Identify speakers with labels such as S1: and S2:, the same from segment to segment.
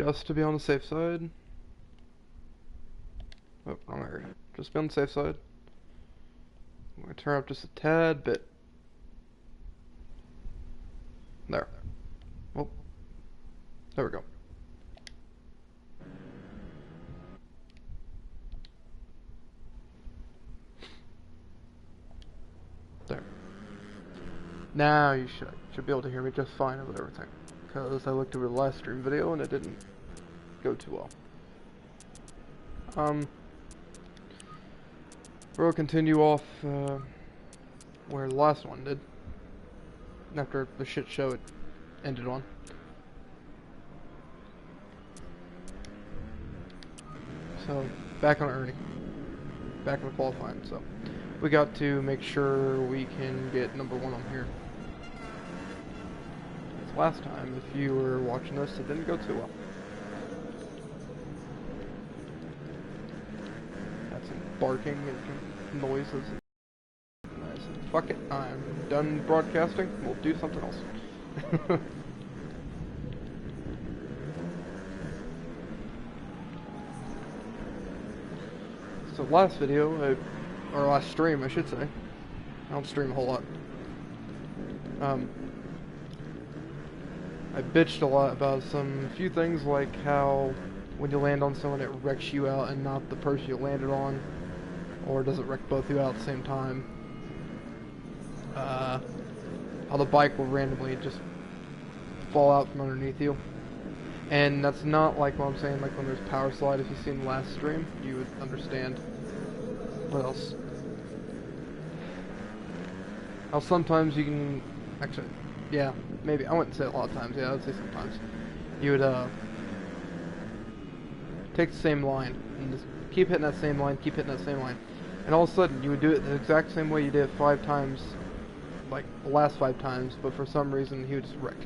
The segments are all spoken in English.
S1: just to be on the safe side. Oh, wrong area. Just be on the safe side. I'm going to turn up just a tad bit. There. Oh. There we go. There. Now you should be able to hear me just fine with everything. Because I looked over the last stream video and it didn't go too well. We'll continue off where the last one did. After the shit show it ended on. So, back on Ernie. Back in the qualifying, so. We got to make sure we can get number 1 on here. Because last time, if you were watching this, it didn't go too well. Had some barking and noises. And I said, fuck it, I'm done broadcasting, we'll do something else. So last video, or last stream I should say, I don't stream a whole lot. I bitched a lot about some few things like how when you land on someone it wrecks you out and not the person you landed on, or does it wreck both of you out at the same time. How the bike will randomly just fall out from underneath you. And that's not like what I'm saying, like when there's power slide. If you've seen the last stream, you would understand. What else? How sometimes you can, actually, yeah, maybe, I wouldn't say a lot of times, yeah, I would say sometimes. You would, take the same line, and just keep hitting that same line, keep hitting that same line. And all of a sudden, you would do it the exact same way you did it 5 times, like, the last 5 times, but for some reason, he would just wreck.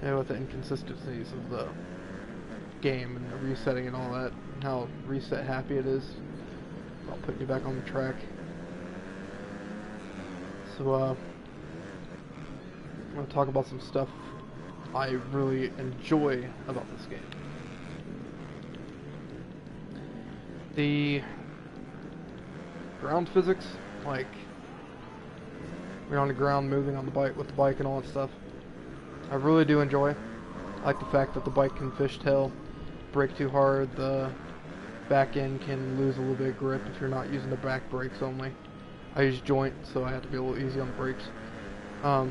S1: And with the inconsistencies of the game, and the resetting and all that, and how reset happy it is, about putting you back on the track. So, I'm going to talk about some stuff I really enjoy about this game. The ground physics, like you're on the ground moving on the bike with the bike and all that stuff, I really do enjoy. I like the fact that the bike can fishtail, brake too hard, the back end can lose a little bit of grip if you're not using the back brakes only. I use joint, so I have to be a little easy on the brakes. I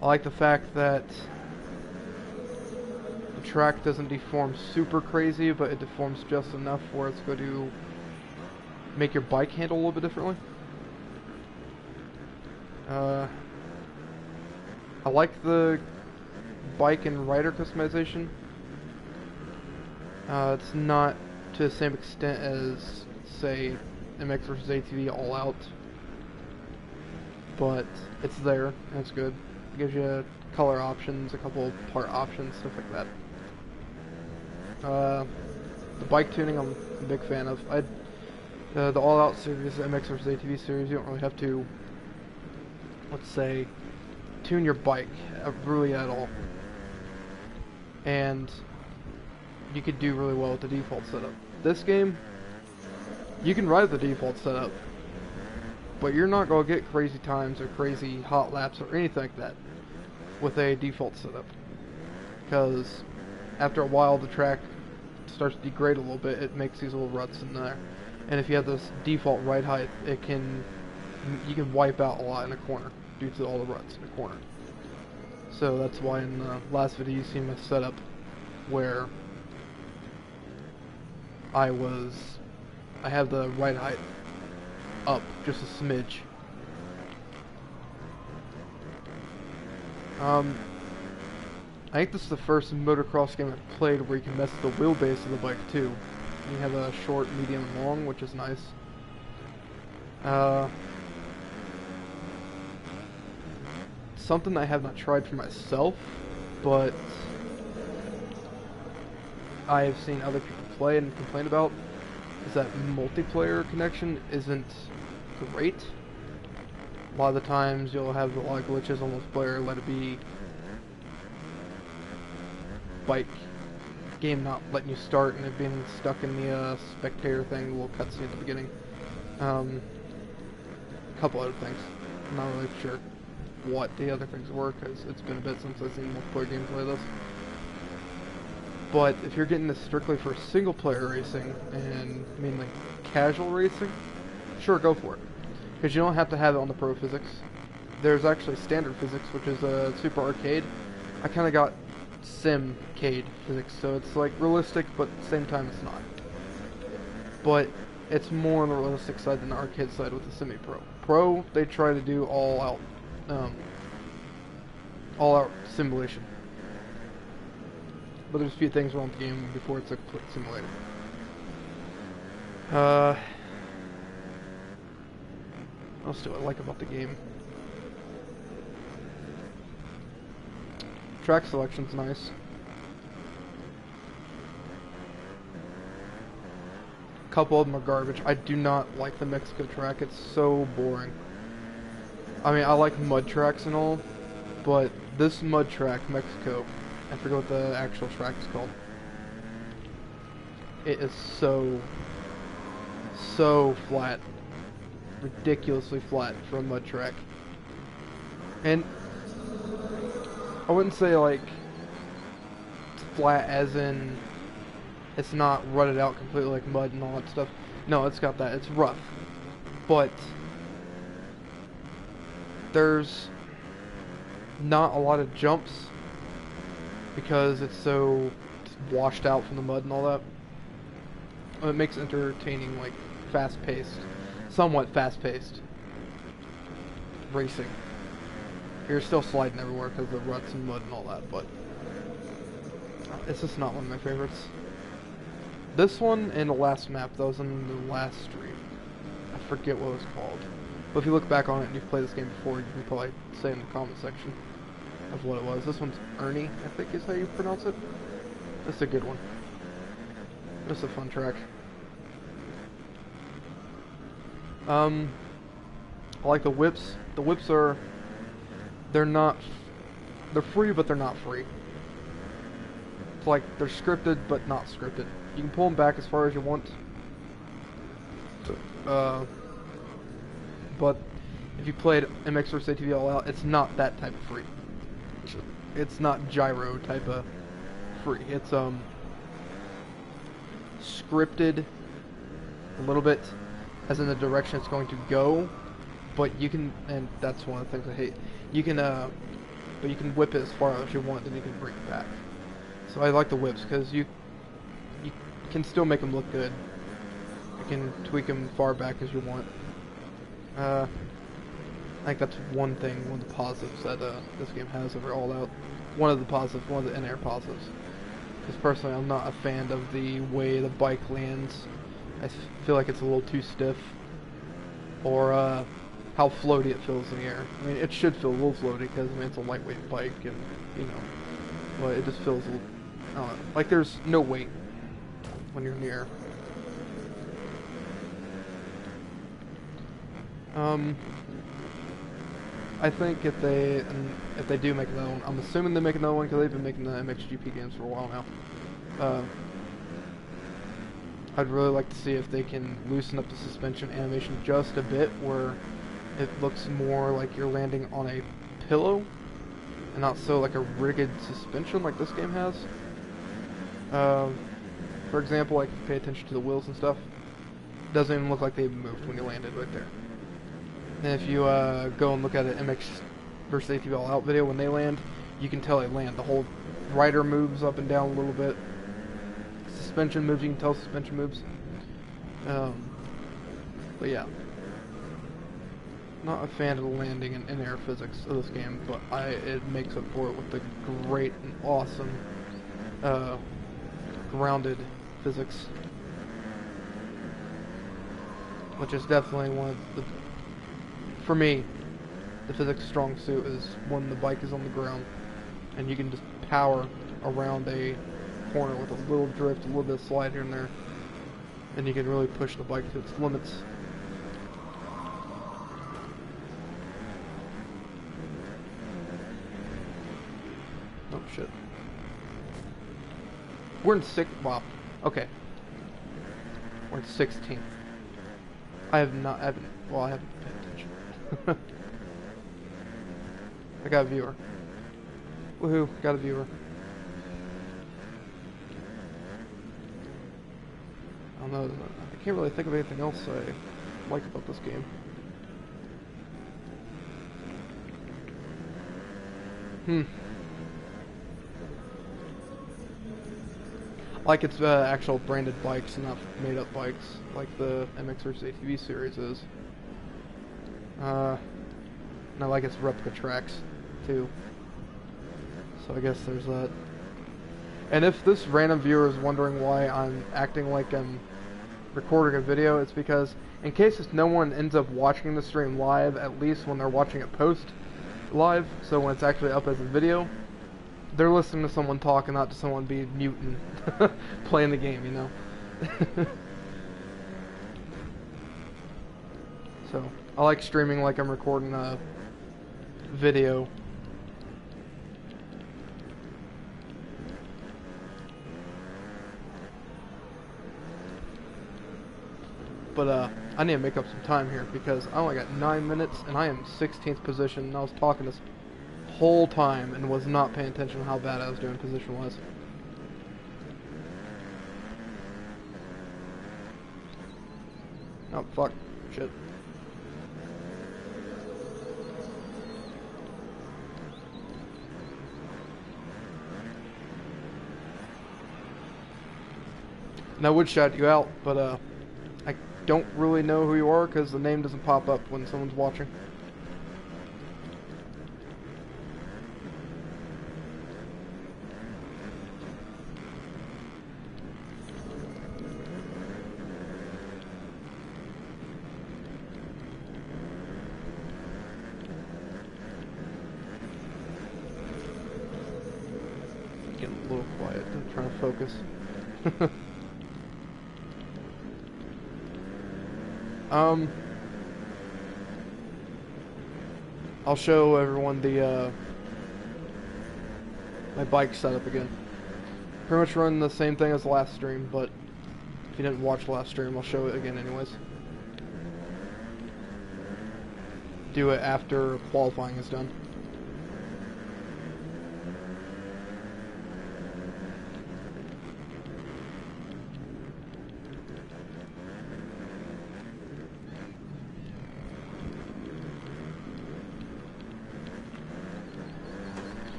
S1: like the fact that the track doesn't deform super crazy, but it deforms just enough where it's going to make your bike handle a little bit differently. I like the bike and rider customization. It's not to the same extent as, say, MX vs ATV All Out, but it's there, and it's good. It gives you color options, a couple part options, stuff like that. The bike tuning I'm a big fan of. The All Out series, the MX vs ATV series, you don't really have to, let's say, tune your bike really at all. And you could do really well with the default setup. This game, you can ride the default setup, but you're not going to get crazy times or crazy hot laps or anything like that with a default setup. Because after a while the track starts to degrade a little bit, it makes these little ruts in there. And if you have this default ride height, you can wipe out a lot in the corner due to all the ruts in the corner. So that's why in the last video you see my setup where I have the ride height up just a smidge. I think this is the first motocross game I've played where you can mess with the wheelbase of the bike too. You have a short, medium, and long, which is nice. Something I have not tried for myself, but I have seen other people play and complain about, is that multiplayer connection isn't great. A lot of the times you'll have a lot of glitches on multiplayer, let it be bike game not letting you start and it being stuck in the spectator thing, the little cutscene at the beginning. A couple other things. I'm not really sure what the other things were because it's been a bit since I've seen multiplayer games like this. But if you're getting this strictly for single player racing and mainly casual racing, sure, go for it. Because you don't have to have it on the Pro Physics. There's actually standard physics, which is a super arcade. I kind of got sim-cade physics, so it's like realistic, but at the same time it's not. But it's more on the realistic side than the arcade side with the semi-pro. Pro, they try to do all out simulation. But there's a few things wrong with the game before it's a complete simulator. What else do I like about the game? Track selection's nice. A couple of them are garbage. I do not like the Mexico track. It's so boring. I mean, I like mud tracks and all, but this mud track, Mexico, I forget what the actual track is called. It is so flat. Ridiculously flat for a mud track. And I wouldn't say like flat as in it's not rutted out completely like mud and all that stuff. No, it's got that. It's rough. But there's not a lot of jumps because it's so washed out from the mud and all that. It makes it entertaining, like fast-paced, somewhat fast-paced racing. You're still sliding everywhere because of the ruts and mud and all that, but it's just not one of my favorites. This one and the last map, that was in the last stream. I forget what it was called. But if you look back on it and you've played this game before, you can probably say in the comment section of what it was. This one's Erneê, I think is how you pronounce it. It's a good one. It's a fun track. I like the whips. The whips are... They're free, but they're not free. It's like they're scripted, but not scripted. You can pull them back as far as you want. But if you played MX vs ATV All Out, it's not that type of free. It's not gyro type of free. It's scripted a little bit, as in the direction it's going to go. But you can, and that's one of the things I hate. You can, but you can whip it as far as you want, then you can bring it back. So I like the whips because you can still make them look good. You can tweak them far back as you want. I think that's one thing, one of the positives that this game has over All Out. One of the positives, one of the in-air positives. Because personally, I'm not a fan of the way the bike lands. I feel like it's a little too stiff. Or how floaty it feels in the air. I mean, it should feel a little floaty because I mean it's a lightweight bike, and you know, but it just feels a little, I don't know, like there's no weight when you're in the air. I think if they do make another one, I'm assuming they make another one because they've been making the MXGP games for a while now. I'd really like to see if they can loosen up the suspension animation just a bit, where it looks more like you're landing on a pillow and not so like a rigged suspension like this game has. For example, like pay attention to the wheels and stuff. It doesn't even look like they moved when you landed right there. And if you go and look at an MX vs ATV All Out video when they land, you can tell they land. The whole rider moves up and down a little bit. Suspension moves, you can tell suspension moves. But yeah. Not a fan of the landing and in-air physics of this game, but it makes up for it with the great and awesome grounded physics. Which is definitely one of the... For me, the physics strong suit is when the bike is on the ground and you can just power around a corner with a little drift, a little bit of slide here and there, and you can really push the bike to its limits. Oh shit. We're in wow. Okay. We're in 16th. I haven't paid attention. I got a viewer. Woohoo, got a viewer. I don't know, I can't really think of anything else I like about this game. Like it's actual branded bikes, not made up bikes, like the MXGP ATV series is. And I like its replica tracks, too. So I guess there's that. And if this random viewer is wondering why I'm acting like I'm recording a video, it's because in case no one ends up watching the stream live, at least when they're watching it post live, so when it's actually up as a video, they're listening to someone talk and not to someone be mute and playing the game, you know? So, I like streaming like I'm recording a video. But I need to make up some time here because I only got 9 minutes and I am 16th position, and I was talking this whole time and was not paying attention to how bad I was doing position-wise. Oh, fuck. Shit. And I would shout you out, but I don't really know who you are because the name doesn't pop up when someone's watching. Getting a little quiet, I'm trying to focus. I'll show everyone the my bike setup again. Pretty much run the same thing as the last stream, but if you didn't watch the last stream, I'll show it again anyways. Do it after qualifying is done.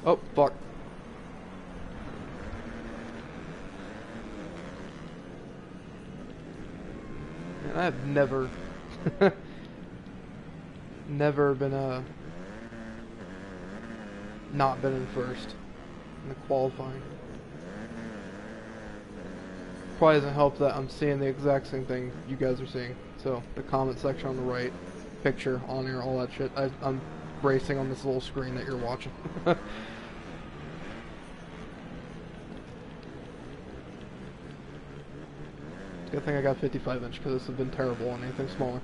S1: Oh, fuck. Man, I have never never been not been in first in the qualifying. Probably doesn't help that I'm seeing the exact same thing you guys are seeing. So the comment section on the right, picture on air, all that shit. I'm racing on this little screen that you're watching. Good thing I got 55 inch because this has been terrible on anything smaller.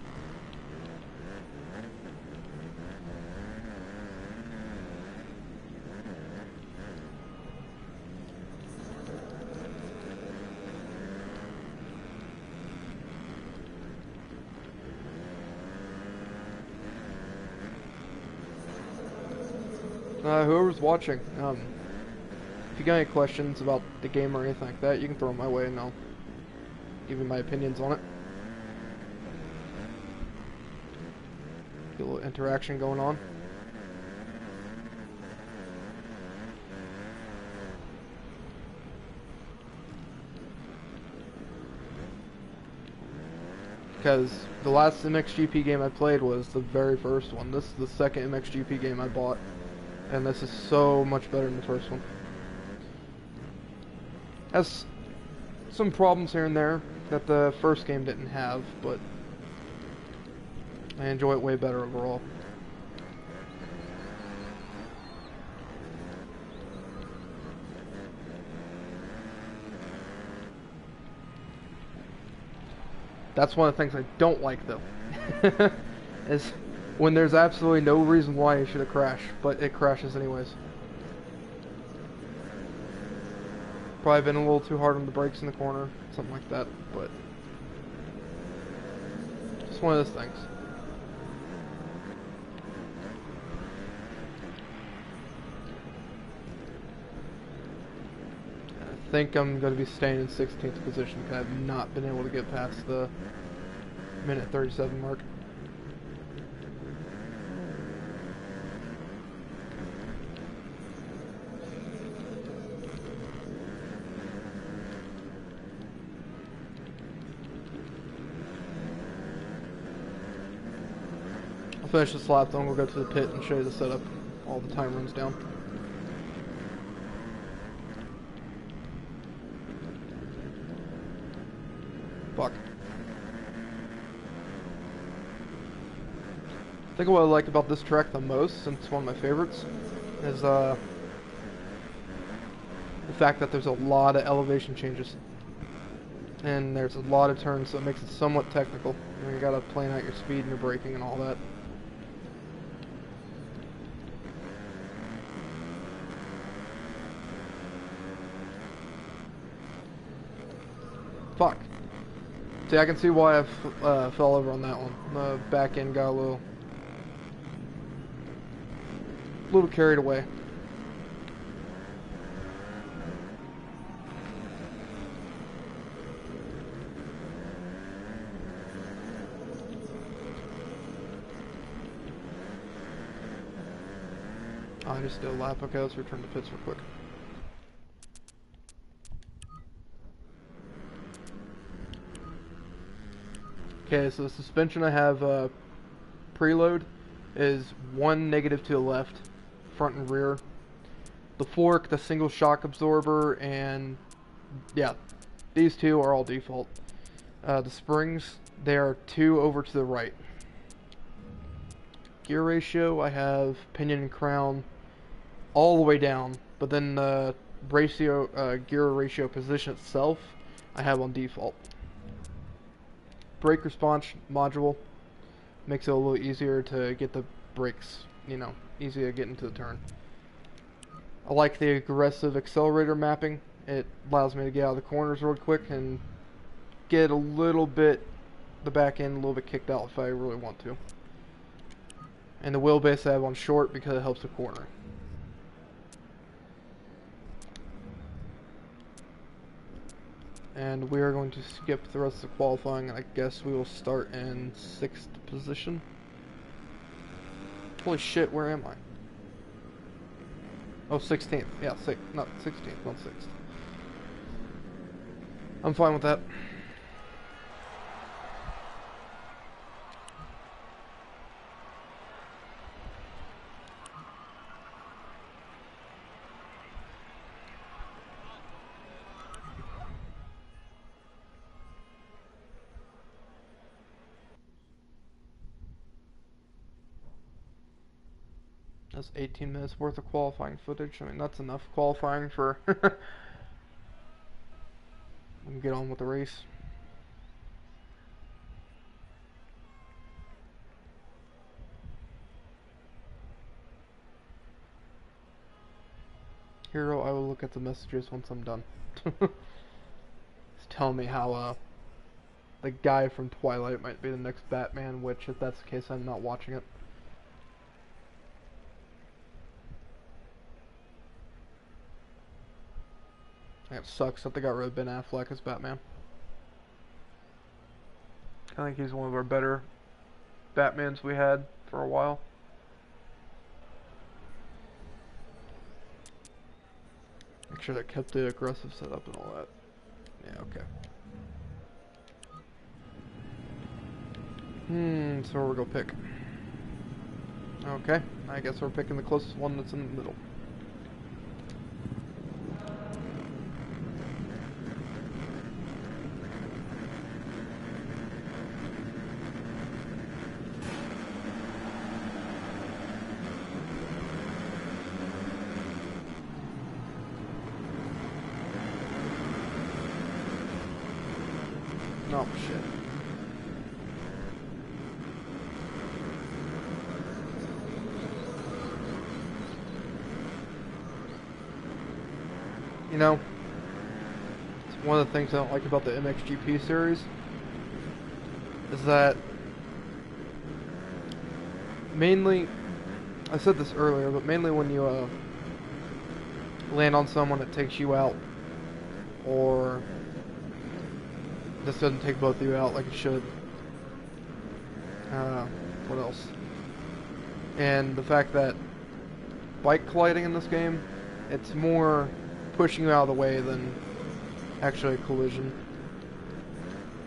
S1: Whoever's watching, if you got any questions about the game or anything like that, you can throw them my way and I'll give you my opinions on it. Get a little interaction going on. Because the last MXGP game I played was the very first one. This is the second MXGP game I bought. And this is so much better than the first one. Has some problems here and there that the first game didn't have, but I enjoy it way better overall. That's one of the things I don't like, though, is when there's absolutely no reason why it should have crashed, but it crashes anyways. Probably been a little too hard on the brakes in the corner, something like that, but just one of those things. I think I'm going to be staying in 16th position because I've not been able to get past the minute 37 mark. I'll finish this lap, then we'll go to the pit and show you the setup. All the time runs down. Fuck. I think what I like about this track the most, and it's one of my favorites, is the fact that there's a lot of elevation changes. And there's a lot of turns, so it makes it somewhat technical. You gotta plan out your speed and your braking and all that. Fuck. See, I can see why I fell over on that one. The back end got a little carried away. I just did a lap. Okay, let's return to pits real quick. Okay, so the suspension I have preload is one negative to the left, front and rear. The fork, the single shock absorber, and yeah, these two are all default. The springs, they are 2 over to the right. Gear ratio, I have pinion and crown all the way down, but then the gear ratio position itself, I have on default. Brake response module makes it a little easier to get the brakes, you know, easier to get into the turn. I like the aggressive accelerator mapping. It allows me to get out of the corners real quick and get a little bit, the back end a little bit kicked out if I really want to. And the wheelbase I have on short because it helps the corner. And we are going to skip the rest of the qualifying, and I guess we will start in 6th position. Holy shit, where am I? Oh, 16th. Yeah, not 16th, not 6th. I'm fine with that. That's 18 minutes worth of qualifying footage. I mean, that's enough qualifying for we can get on with the race. Hero, I will look at the messages once I'm done. It's telling me how the guy from Twilight might be the next Batman, which if that's the case, I'm not watching it. It sucks that they got rid of Ben Affleck as Batman. I think he's one of our better Batmans we had for a while. Make sure they kept the aggressive setup and all that. Yeah, okay. So we're gonna pick. Okay, I guess we're picking the closest one that's in the middle. Oh shit. You know, one of the things I don't like about the MXGP series is that mainly, I said this earlier, but mainly when you land on someone that takes you out, or this doesn't take both of you out like it should. What else? And the fact that bike colliding in this game, it's more pushing you out of the way than actually a collision.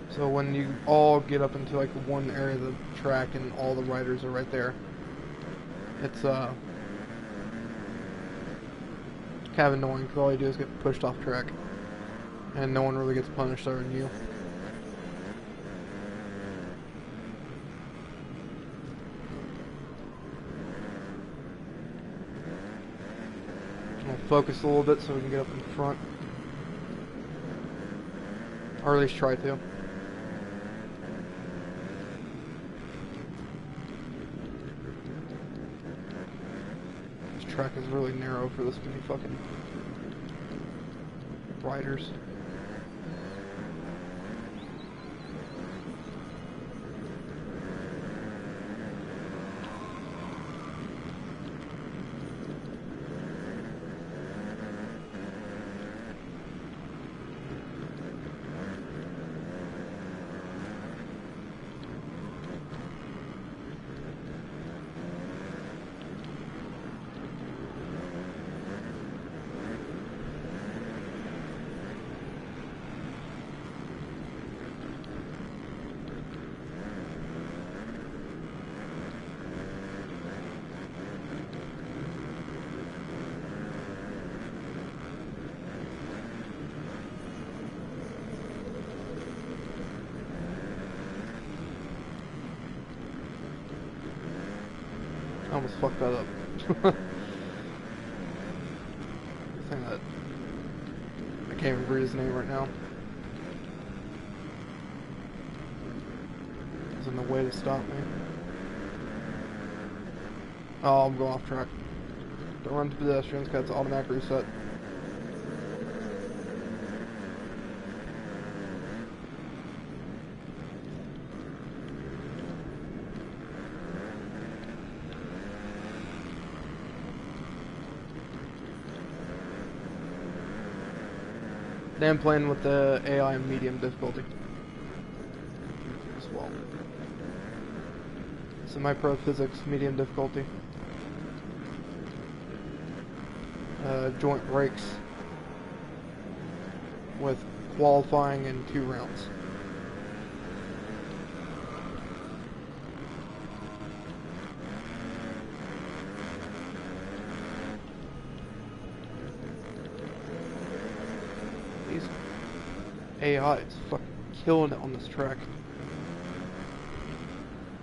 S1: So when you all get up into like one area of the track and all the riders are right there, it's kind of annoying because all you do is get pushed off track and no one really gets punished other than you. I'll focus a little bit so we can get up in front, or at least try to. This track is really narrow for this many fucking riders. I almost fucked that up. Thing that I can't even read his name right now. He's in the way to stop me. Oh, I'm going off track. Don't run to pedestrians, because it's automatic reset. Then I'm playing with the AI in medium difficulty as well. Semi-pro physics, medium difficulty. Joint brakes with qualifying in 2 rounds. AI is fucking killing it on this track.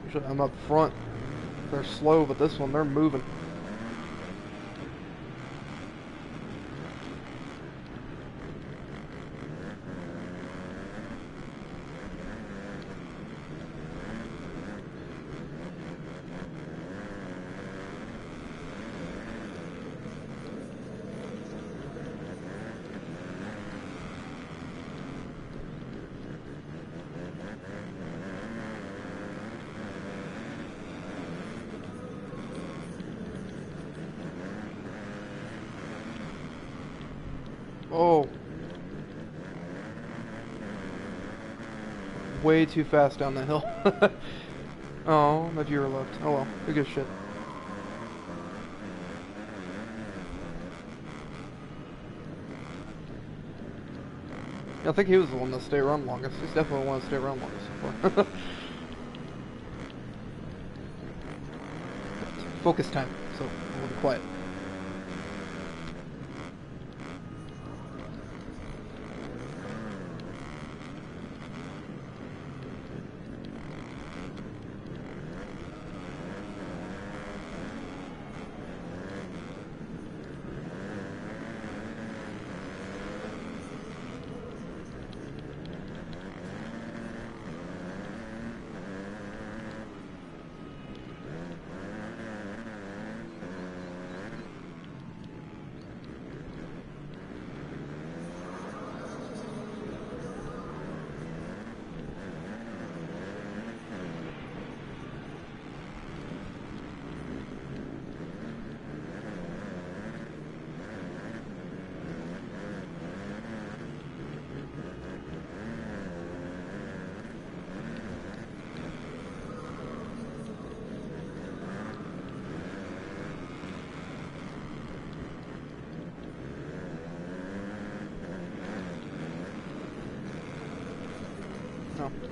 S1: Usually I'm up front. They're slow, but this one, they're moving. Oh. Way too fast down the hill. Oh, my viewer left. Oh well, who gives a shit. I think he was the one that stayed around longest. He's definitely the one that stayed around longest so far. Focus time, so we'll be quiet.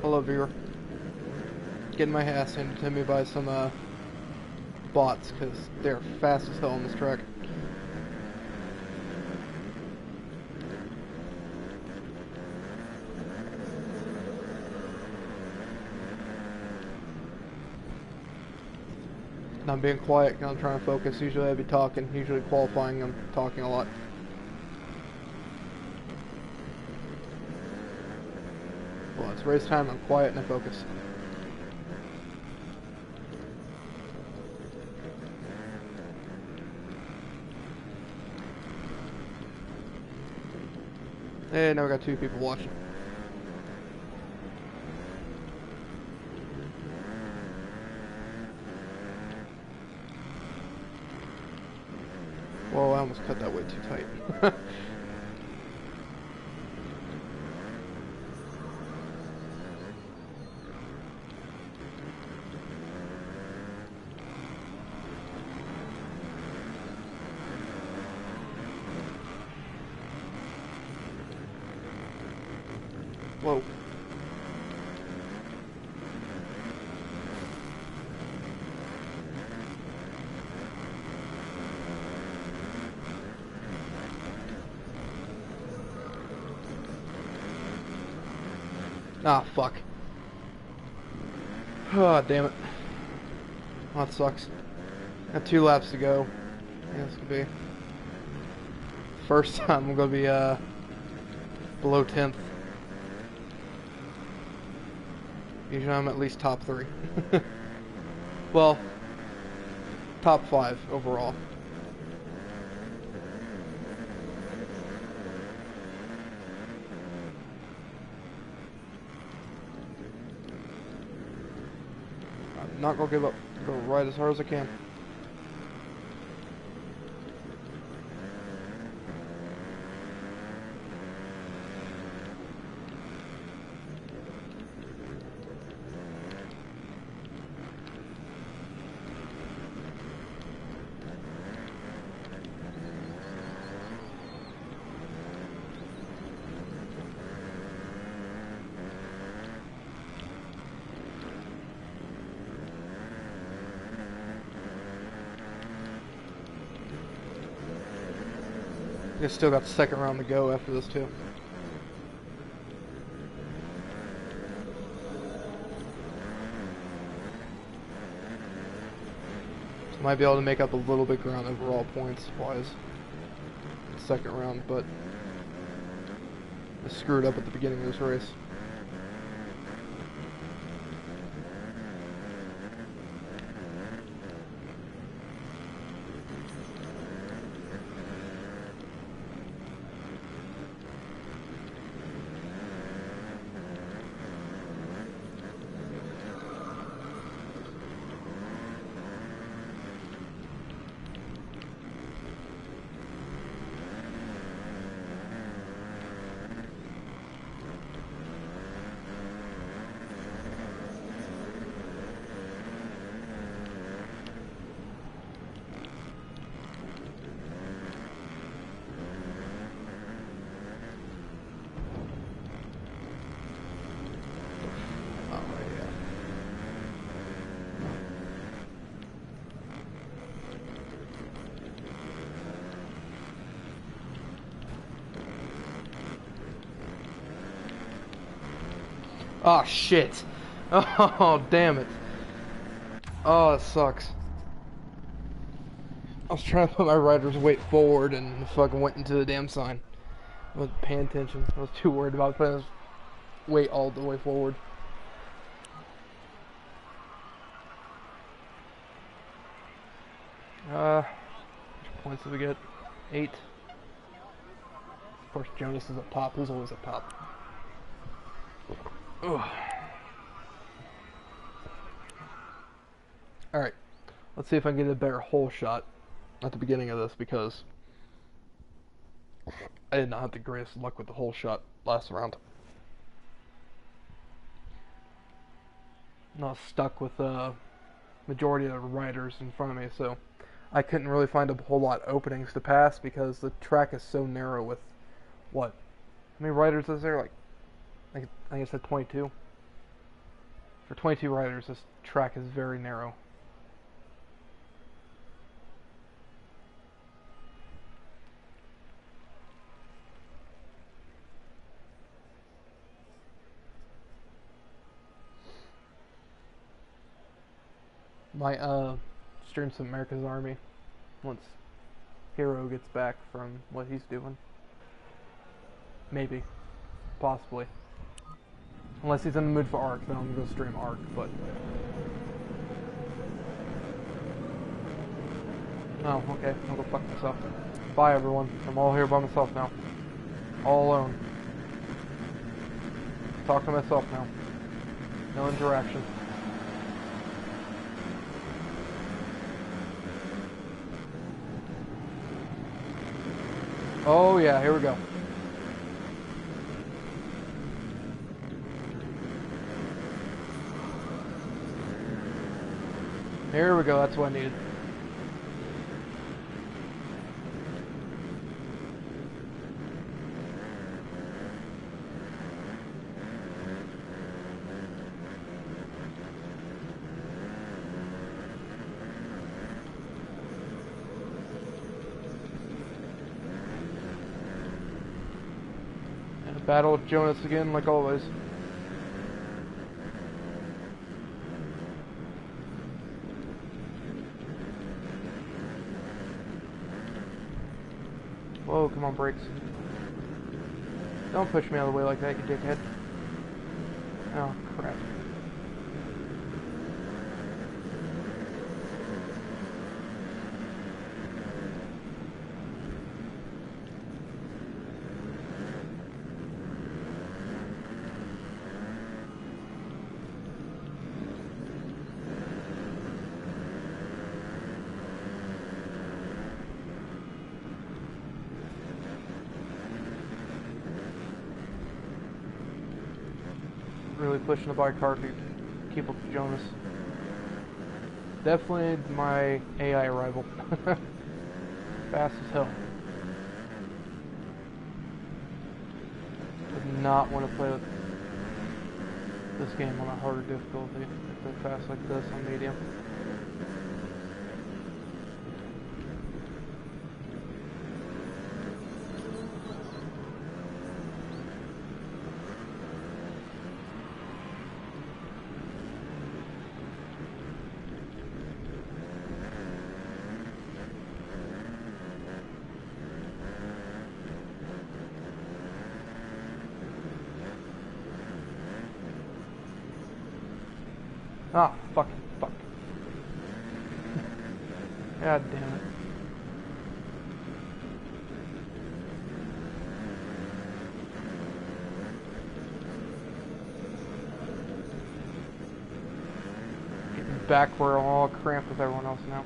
S1: Hello, viewer. Getting my ass handed to me by some bots because they're fast as hell on this track. And I'm being quiet because I'm trying to focus. Usually I'd be talking. Usually qualifying, I'm talking a lot. Well, it's race time. I'm quiet and I focus. Hey, now we got 2 people watching. Whoa, I almost cut that way too tight. Whoa. Ah, fuck. Oh, damn it. Oh, that sucks. Got 2 laps to go. Yeah, this could be first time I'm gonna be below 10th. Usually I'm at least top 3. Well, top 5 overall. I'm not gonna give up. Go right as hard as I can. I still got the second round to go after this too. So might be able to make up a little bit ground overall points wise. Second round, but I screwed up at the beginning of this race. Oh shit. Oh damn it. Oh, that sucks. I was trying to put my rider's weight forward and fucking went into the damn sign. I wasn't paying attention. I was too worried about putting his weight all the way forward. Which points did we get? 8. Of course Jonas is up top. He's always up top. Ugh. Alright, let's see if I can get a better hole shot at the beginning of this, because I did not have the greatest luck with the hole shot last round. I was stuck with the majority of the riders in front of me, so I couldn't really find a whole lot of openings to pass because the track is so narrow with, what? How many riders is there? Like I think I said 22. For 22 riders, this track is very narrow. Might stream some America's Army once Hero gets back from what he's doing. Maybe. Possibly. Unless he's in the mood for Ark, then I'm gonna go stream Ark, but... Oh, okay. I'll go fuck myself. Bye, everyone. I'm all here by myself now. All alone. Talk to myself now. No interaction. Oh yeah, here we go. Here we go, that's what I needed. Battle with Jonas again, like always. Whoa, come on, brakes. Don't push me out of the way like that, you dickhead. Oh, crap. Really pushing the bike hard to keep up with Jonas. Definitely my AI rival. Fast as hell. Would not want to play with this game on a harder difficulty if they're fast like this on medium. Ah, fuck. God damn it. Getting back where I'm all cramped with everyone else now.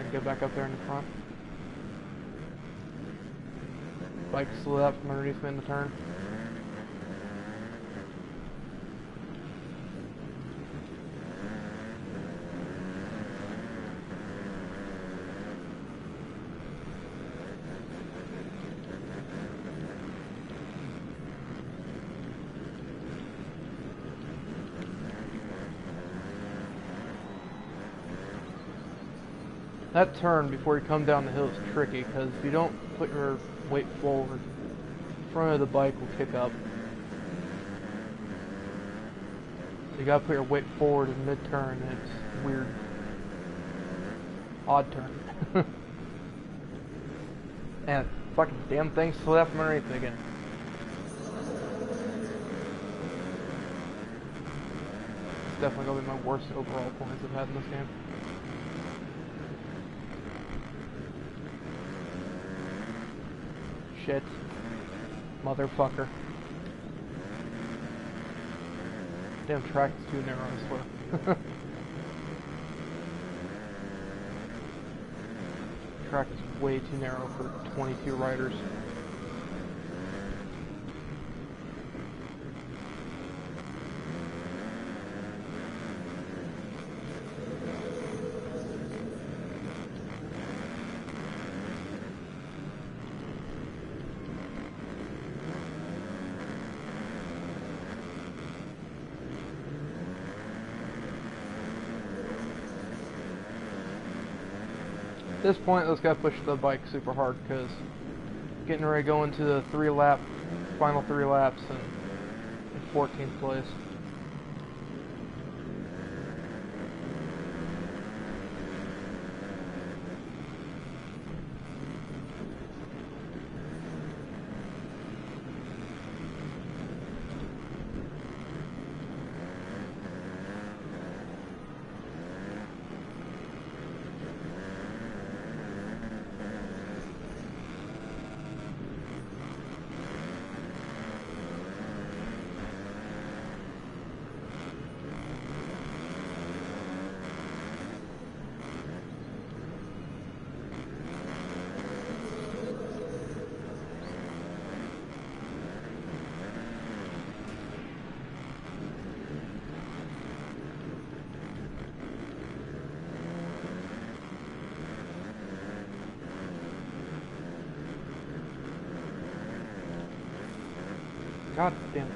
S1: Get back up there in the front. Bike slid up from underneath me in the turn. That turn before you come down the hill is tricky because if you don't put your weight forward, the front of the bike will kick up. So you gotta put your weight forward in mid-turn, and it's weird. Odd turn. And fucking damn thing slid out from underneath me again. It's definitely gonna be my worst overall points I've had in this game. Shit. Motherfucker. Damn track is too narrow, I swear. Track is way too narrow for 22 riders. At this point, let's gotta push the bike super hard because getting ready to go into the final 3 laps in 14th place. God damn it.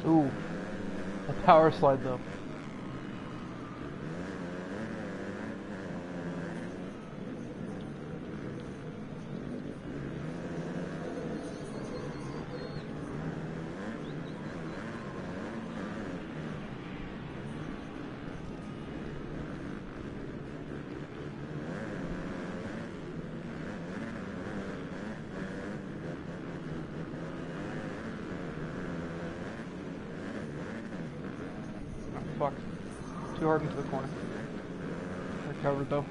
S1: Ooh, a power slide though. Fuck. Too hard into the corner. Recovered though.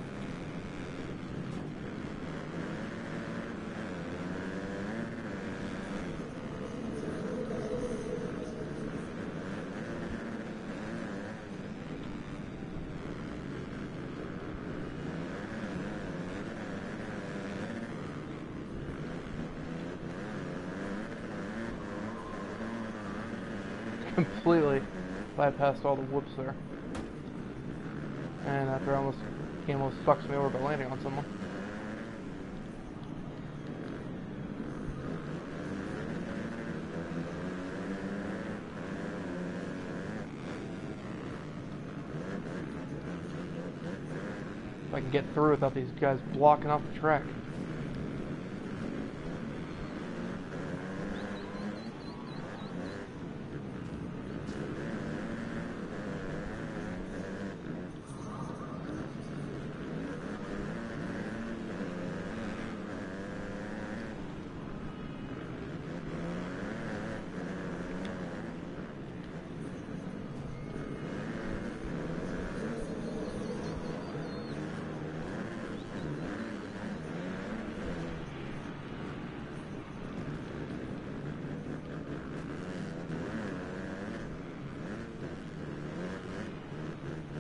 S1: Completely bypassed all the whoops there. And after he almost fucks me over by landing on someone. If I can get through without these guys blocking off the track.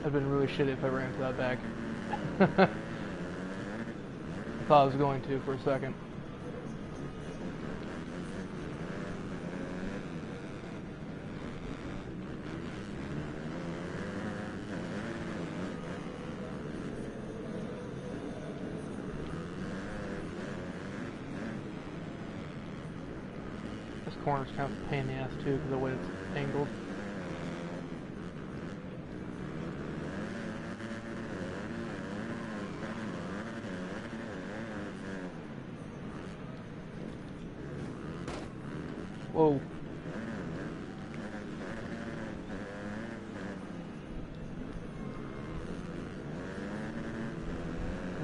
S1: I'd been really shitty if I ran into that bag. I thought I was going to for a second. This corner's kind of a pain in the ass too because of the way it's angled. Whoa.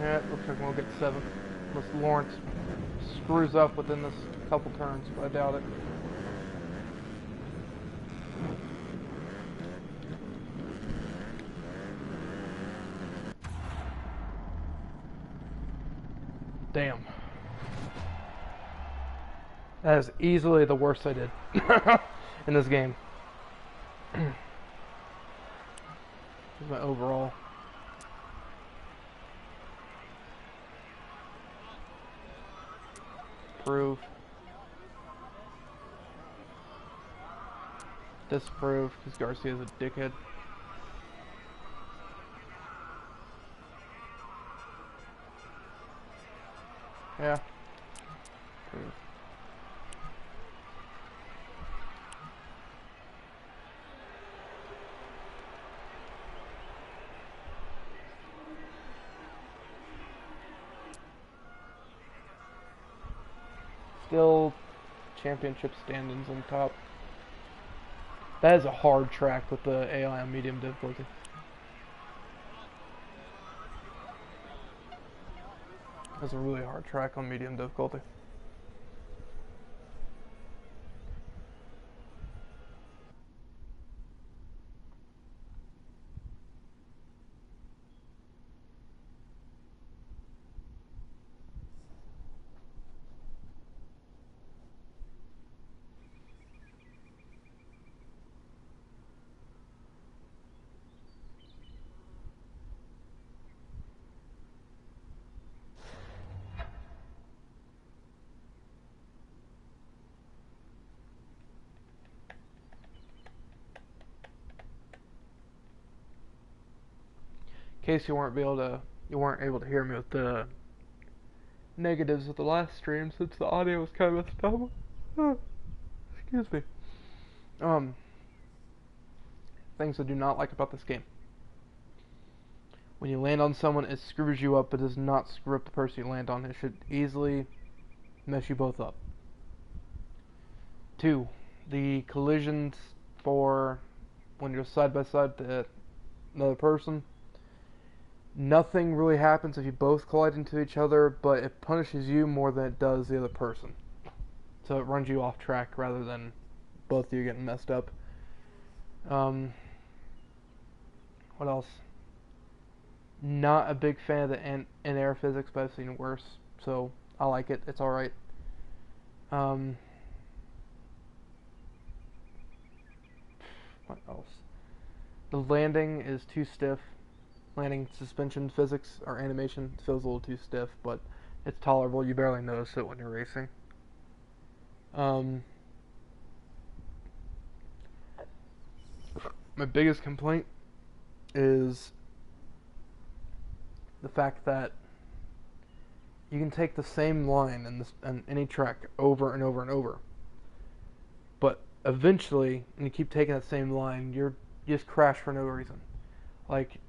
S1: Yeah, it looks like we'll get 7. Unless Lawrence screws up within this couple turns, but I doubt it. Damn. That is easily the worst I did in this game. Here's my overall. Approve. Disapprove, because Garcia's a dickhead. Yeah. Approve. Still championship standings on top. That is a hard track with the AI on medium difficulty. That's a really hard track on medium difficulty. In case you weren't able to hear me with the negatives of the last stream, since the audio was kind of messed up. Excuse me. Things I do not like about this game. When you land on someone, it screws you up, but does not screw up the person you land on. It should easily mess you both up. 2. The collisions for when you're side by side to another person. Nothing really happens if you both collide into each other, but it punishes you more than it does the other person. So it runs you off track rather than both of you getting messed up. What else? Not a big fan of the in-air physics, but I've seen worse, so I like it. It's alright. What else? The landing is too stiff. Landing suspension physics or animation feels a little too stiff, but it's tolerable. You barely notice it when you're racing. My biggest complaint is the fact that you can take the same line in any track over and over and over, but eventually, when you keep taking that same line, you just crash for no reason. Like,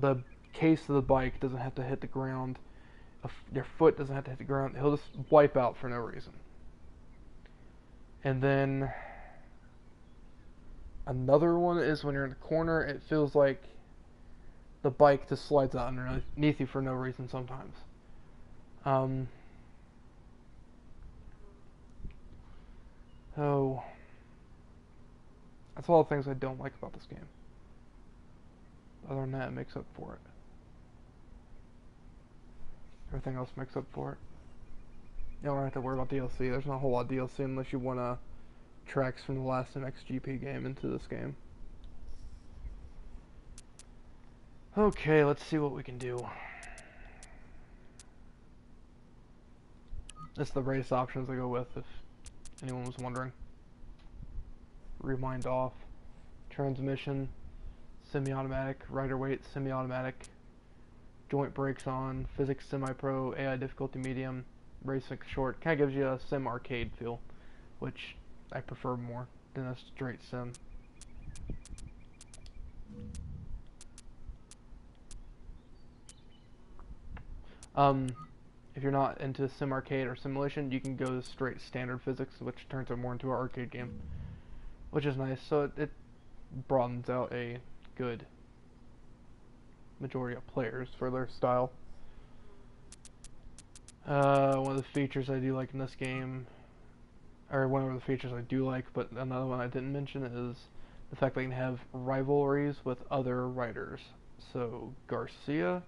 S1: the case of the bike doesn't have to hit the ground, your foot doesn't have to hit the ground, he'll just wipe out for no reason. And then another one is when you're in the corner, it feels like the bike just slides out underneath you for no reason sometimes. So that's all the things I don't like about this game. Other than that, it makes up for it. Everything else makes up for it. You don't have to worry about DLC. There's not a whole lot of DLC unless you want tracks from the last MXGP game into this game. Okay, let's see what we can do. This is the race options I go with, if anyone was wondering. Rewind off. Transmission. Semi-automatic. Rider weight. Semi-automatic. Joint brakes on. Physics semi-pro. AI difficulty medium. Racing short. Kind of gives you a sim arcade feel, which I prefer more than a straight sim. If you're not into sim arcade or simulation, you can go to straight standard physics, which turns it more into an arcade game, which is nice. So it broadens out a good majority of players for their style. One of the features I do like in this game, or one of the features I do like, but another one I didn't mention is the fact that you can have rivalries with other riders. So Garcia,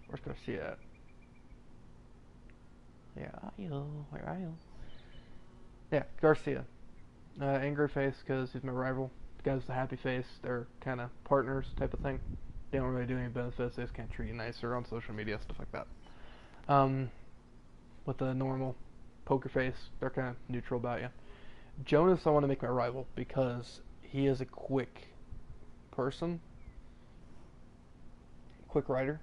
S1: where's Garcia at? Where are you? Yeah, Garcia. Angry face because he's my rival. The guy's the happy face. They're kind of partners type of thing. They don't really do any benefits. They just can't treat you nicer on social media, stuff like that. With the normal poker face, they're kind of neutral about you. Jonas, I want to make my rival because he is a quick person, quick rider.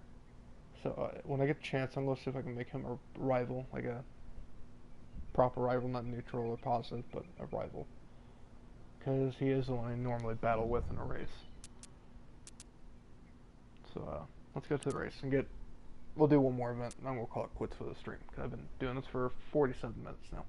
S1: So when I get a chance, I'm going to see if I can make him a rival, like a proper rival, not neutral or positive, but a rival. Because he is the one I normally battle with in a race. So let's go to the race and we'll do one more event, and then we'll call it quits for the stream, because I've been doing this for 47 minutes now.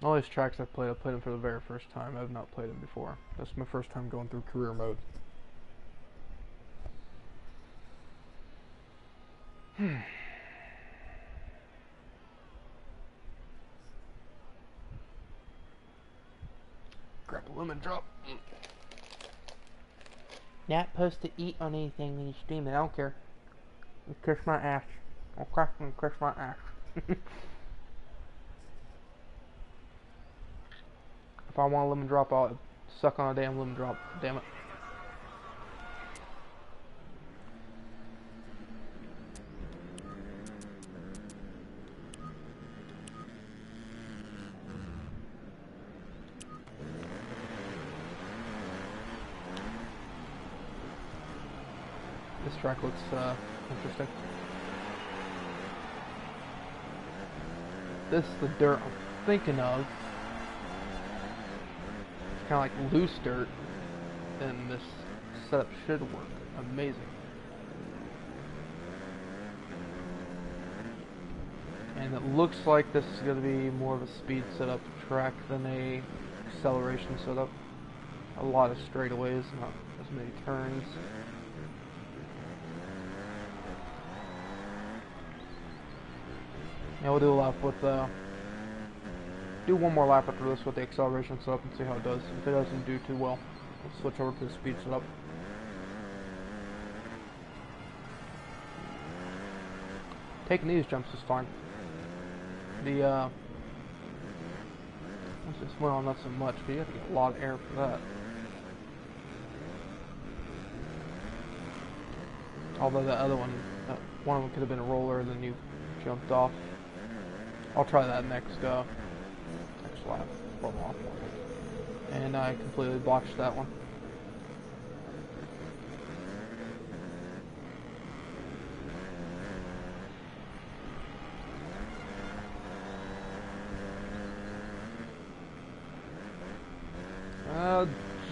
S1: All these tracks I've played them for the very first time. I've not played them before. This is my first time going through career mode. Grab a lemon drop. Not supposed to eat on anything when you stream it. I don't care. You kiss my ass. I'll crack and kiss my ass. If I want a lemon drop, I'll suck on a damn lemon drop. Damn it. This track looks interesting. This is the dirt I'm thinking of. It's kind of like loose dirt, and this setup should work. Amazing. And it looks like this is going to be more of a speed setup track than a acceleration setup. A lot of straightaways, not as many turns. Yeah, we'll do a lap with do one more lap after this with the acceleration setup and see how it does. If it doesn't do too well, we'll switch over to the speed setup. Taking these jumps is fine. The this went on not so much, but you have to get a lot of air for that. Although the other one, one of them could have been a roller, and then you jumped off. I'll try that next lap. From off. And I completely botched that one.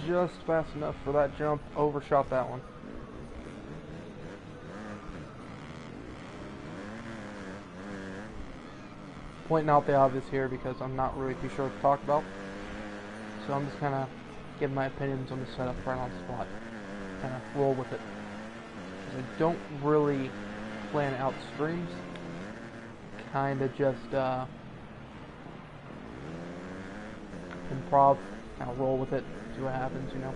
S1: Just fast enough for that jump. Overshot that one. Pointing out the obvious here because I'm not really too sure what to talk about. So I'm just kind of giving my opinions on the setup right on the spot. Kind of roll with it. Because I don't really plan out streams. Kind of just improv. Kind of roll with it. See what happens, you know.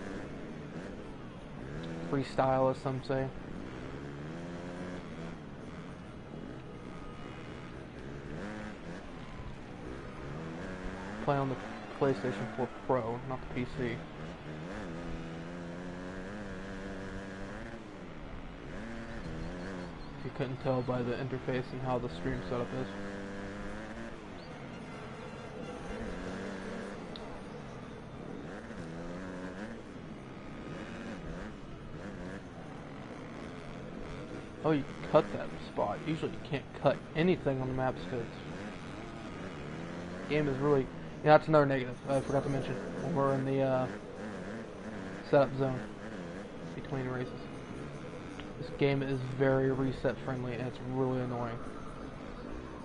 S1: Freestyle, as some say. Play on the PlayStation 4 Pro, not the PC. If you couldn't tell by the interface and how the stream setup is. Oh, you can cut that spot. Usually you can't cut anything on the maps because the game is really... Yeah, that's another negative I forgot to mention when we're in the setup zone between races. This game is very reset friendly and it's really annoying.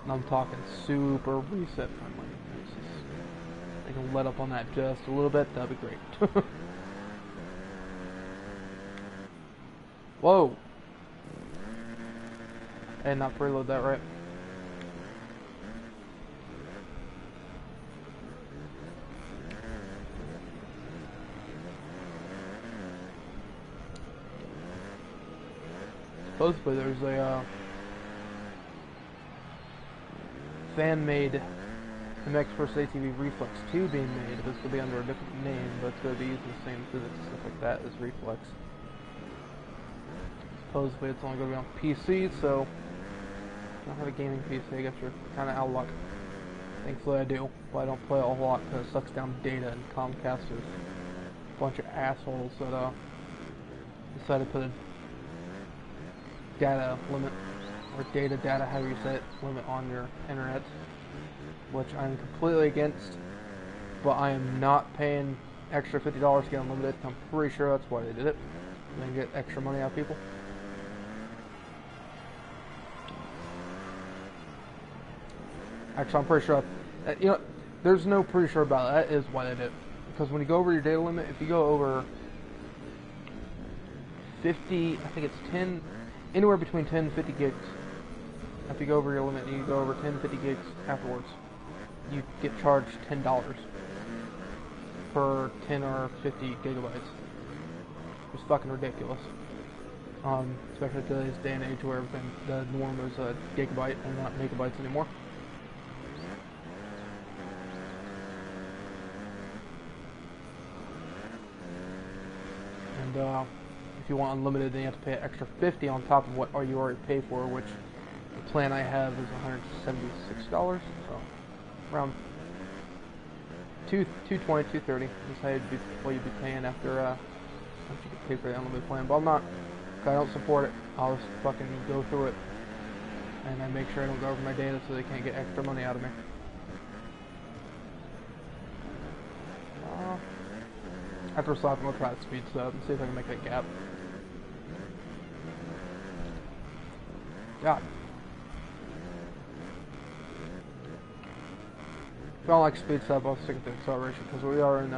S1: And I'm talking super reset friendly. I can let up on that just a little bit, that'd be great. Whoa! And not preload that right. Supposedly there's a fan-made MX vs. ATV Reflex 2 being made. This will be under a different name, but it's going to be using the same physics and stuff like that as Reflex. Supposedly it's only going to be on PC, so I don't have a gaming PC. I guess you're kind of out of luck. Thankfully I do, but I don't play it a whole lot because it sucks down data, and Comcast is a bunch of assholes that decided to put a data limit, or data, however you say it, limit on your internet, which I'm completely against, but I am not paying extra $50 to get unlimited. I'm pretty sure that's why they did it. They get extra money out of people. Actually, I'm pretty sure, you know, there's no pretty sure about it. That is why they did it. Because when you go over your data limit, if you go over 50, I think it's 10, anywhere between 10 and 50 gigs. If you go over your limit, you go over 10 50 gigs afterwards, you get charged $10 per 10 or 50 gigabytes. It's fucking ridiculous. Especially today's day and age where everything, the norm is a gigabyte and not megabytes anymore. And if you want unlimited, then you have to pay an extra $50 on top of what you already pay for, which the plan I have is $176, so around $220, $230 is what you'd be paying after once you get paid for the unlimited plan. But I'm not, if I don't support it, I'll just fucking go through it, and I make sure I don't go over my data so they can't get extra money out of me. After a slap, I'm gonna try to speed this up and see if I can make that gap. God. If I don't like speed sub, I'll stick with the acceleration because we are in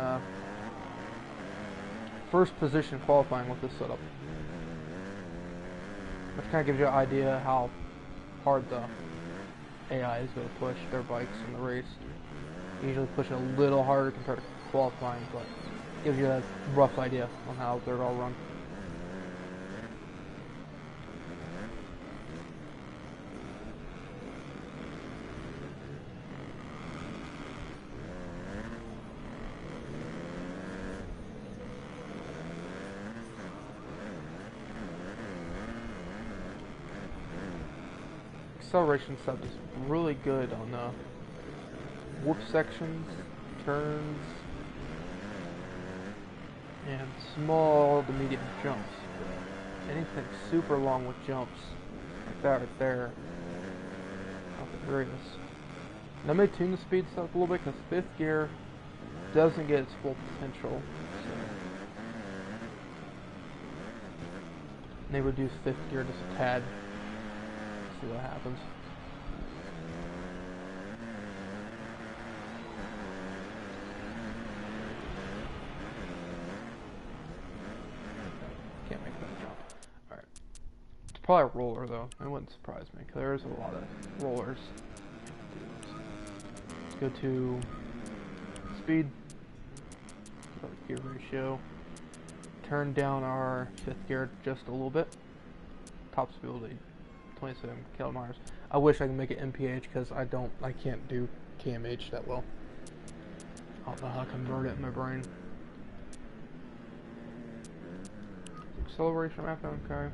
S1: first position qualifying with this setup, which kind of gives you an idea how hard the AI is going to push their bikes in the race. They usually push it a little harder compared to qualifying, but gives you a rough idea on how they're all run. Acceleration sub is really good on warp sections, turns, and small to medium jumps. Anything super long with jumps like that right there, nothing serious. And I may tune the speed up a little bit because 5th gear doesn't get its full potential. So may reduce 5th gear just a tad. See what happens. Can't make that jump. Alright. It's probably a roller though. It wouldn't surprise me because there's a lot of rollers. Let's go to speed. Gear ratio. Turn down our 5th gear just a little bit. Top speed will be 27 kilometers. I wish I could make it MPH because I can't do KMH that well. I don't know how to convert it in my brain. Acceleration map, okay.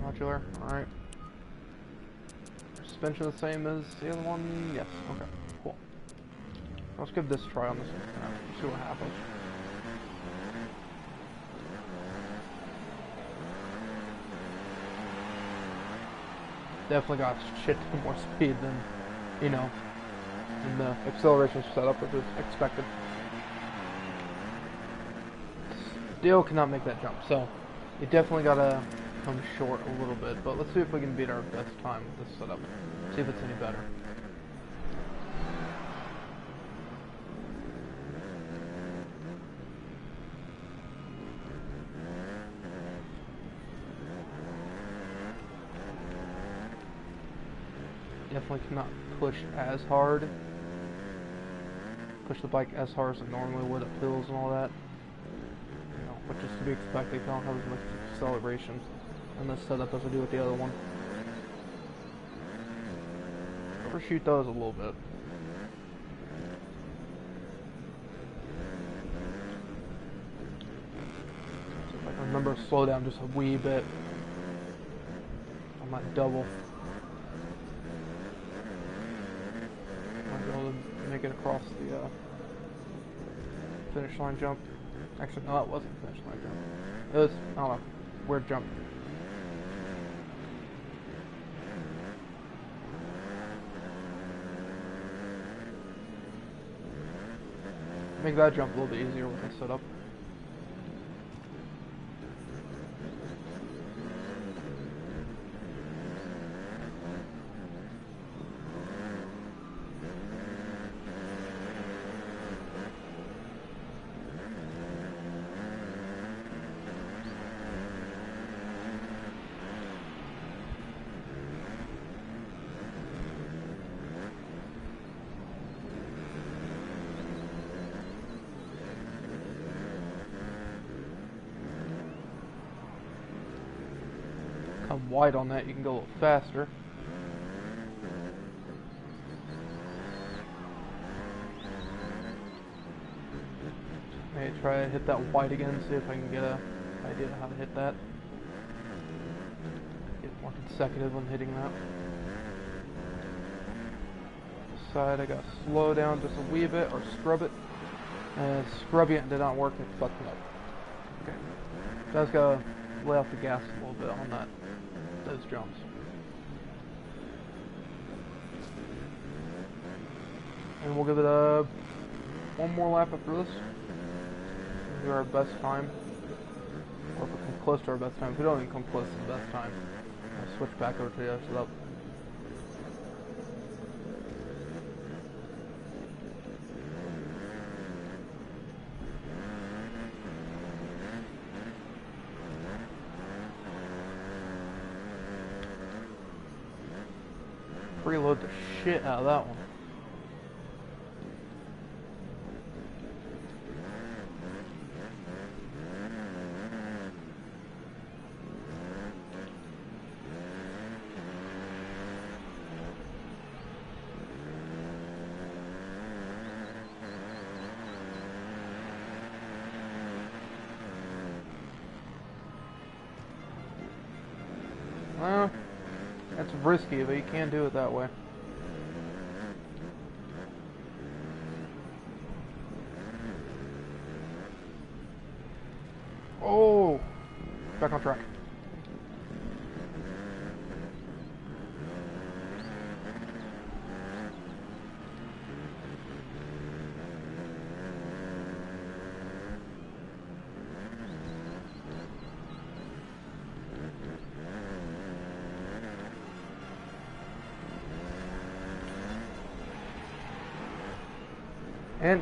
S1: Modular, alright. Suspension the same as the other one? Yes, okay, cool. Let's give this a try on this one. See what happens. Definitely got shit more speed than, you know, in the acceleration setup, which was expected. Still cannot make that jump, so you definitely gotta come short a little bit. But let's see if we can beat our best time with this setup. See if it's any better. definitely cannot push as hard. Push the bike as hard as it normally would up hills and all that. You know, which is to be expected. I don't have as much acceleration in this setup as I do with the other one. Overshoot those a little bit. So if I can remember to slow down just a wee bit on that double. Might be able to make it across the finish line jump. Actually, no, it wasn't a finish line jump. It was, I don't know, weird jump. Make that jump a little bit easier with this setup. Come wide on that, you can go a little faster. Maybe try to hit that wide again, see if I can get an idea of how to hit that. Get more consecutive when hitting that. This side I gotta slow down just a wee bit, or scrub it. And scrubbing it did not work, it fucked me up. Okay. Just gotta lay off the gas a little bit on that. Those jumps. And we'll give it one more lap after this. Do our best time. Or if we come close to our best time. If we don't even come close to the best time, I'll switch back over to the other setup. Reload the shit out of that one. Well, that's risky, but you can't do it that way. Oh! Back on track. And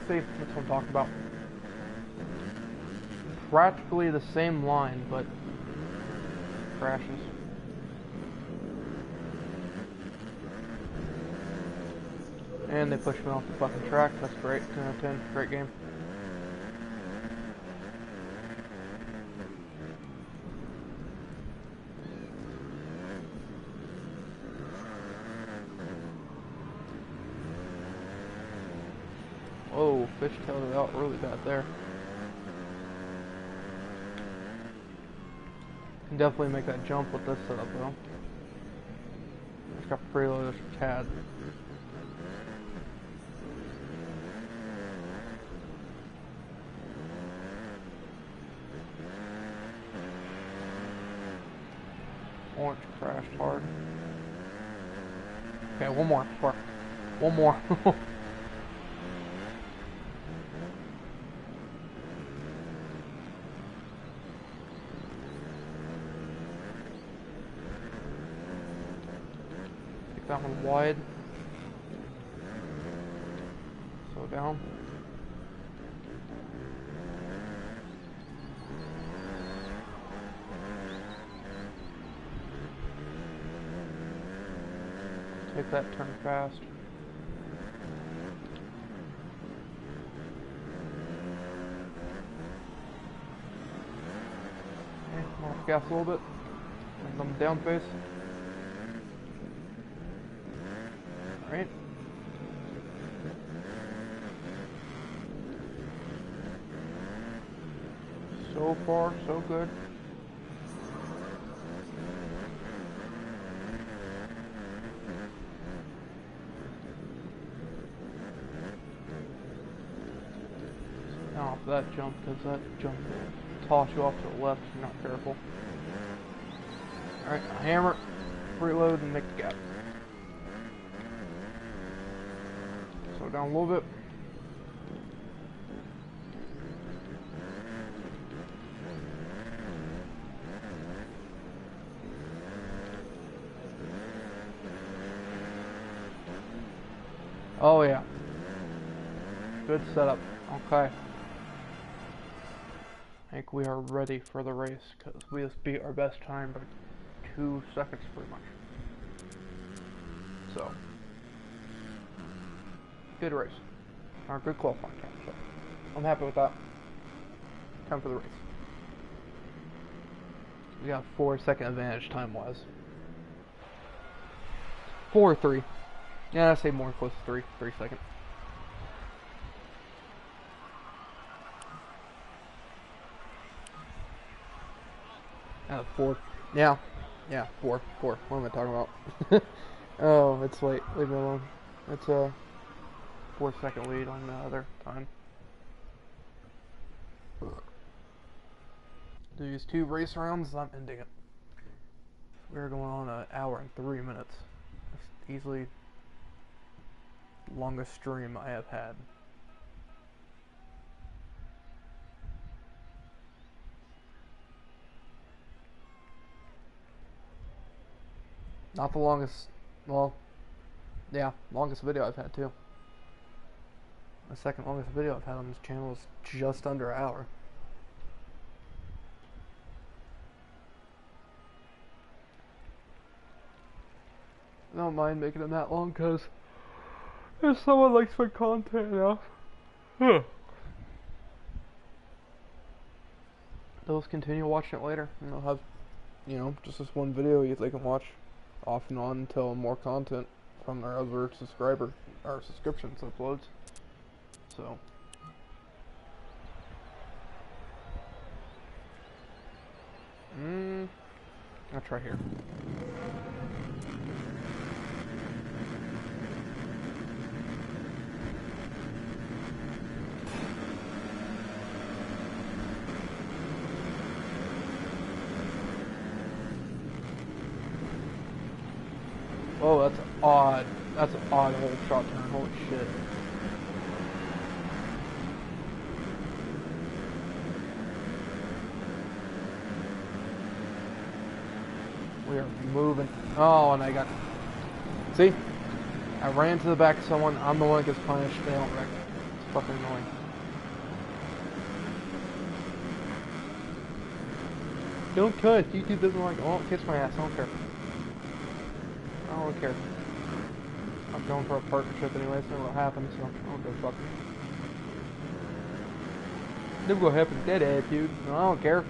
S1: see, that's what I'm talking about. Practically the same line, but crashes. And they pushed me off the fucking track. That's great. 10 out of 10. Great game. Whoa, fishtailed it out really bad there. Can definitely make that jump with this setup though. Just got to preload this a tad. Orange crashed hard. Okay, one more. One more. That one wide. Slow down. that turn fast. Okay, come off gas a little bit. And on the down face. Alright. So far, so good. Off that jump, because that jump will toss you off to the left if you're not careful. Alright, hammer, preload, and make the gap. Slow down a little bit. Oh yeah. Good setup. Okay. I think we are ready for the race because we just beat our best time by 2 seconds pretty much. So, good race. Or good qualifying time, so I'm happy with that. Time for the race. We got 4-second advantage time-wise. 4 or 3. Yeah, I say more close to 3 seconds. Out of 4. Yeah, 4. What am I talking about? Oh, it's late. Leave me alone. It's a 4-second lead on the other time. These 2 race rounds, I'm ending it. We're going on an hour and 3 minutes. That's easily the longest stream I have had. Not the longest, well, yeah, longest video I've had too. The second longest video I've had on this channel is just under an hour. I don't mind making them that long because if someone likes my content enough, they'll just continue watching it later, and they'll have, you know, just this one video they can watch off and on until more content from their other subscriptions uploads. So I'll try here. Oh, that's odd. That's an odd whole shot turn. Holy shit. We are moving. Oh, and I got... See? I ran to the back of someone. I'm the one that gets punished. They don't wreck. It's fucking annoying. Don't cut. YouTube doesn't like... Oh, kiss my ass. I don't care. I don't care. I'm going for a partnership anyway, so what'll happen, so I don't give a fuck. Never gonna happen, dead attitude. No, I don't care.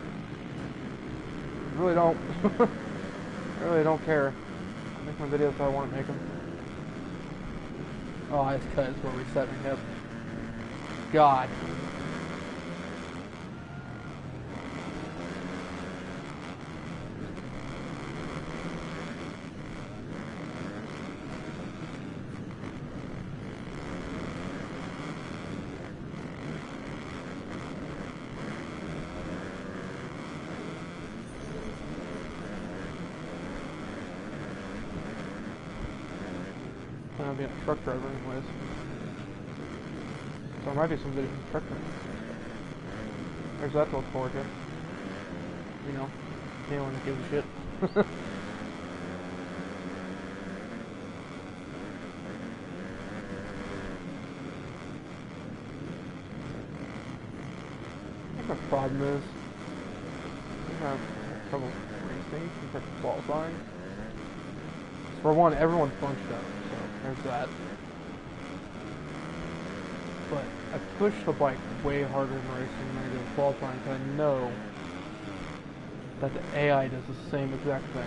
S1: I really don't. I really don't care. I make my videos how I want to make them. Oh, I just cut is where we set my hip. God. I'm being a truck driver anyways. So there might be some videos in truck driving. There's that to look forward to. You know, anyone gives a shit. I think my problem is I have trouble racing compared to qualifying. For one, everyone's bunched up, so There's that. But I push the bike way harder in racing than I do in qualifying because I know that the AI does the same exact thing.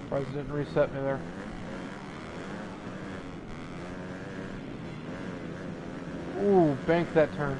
S1: Surprised it didn't reset me there. Ooh, bank that turn.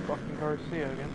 S1: Fucking Garcia again.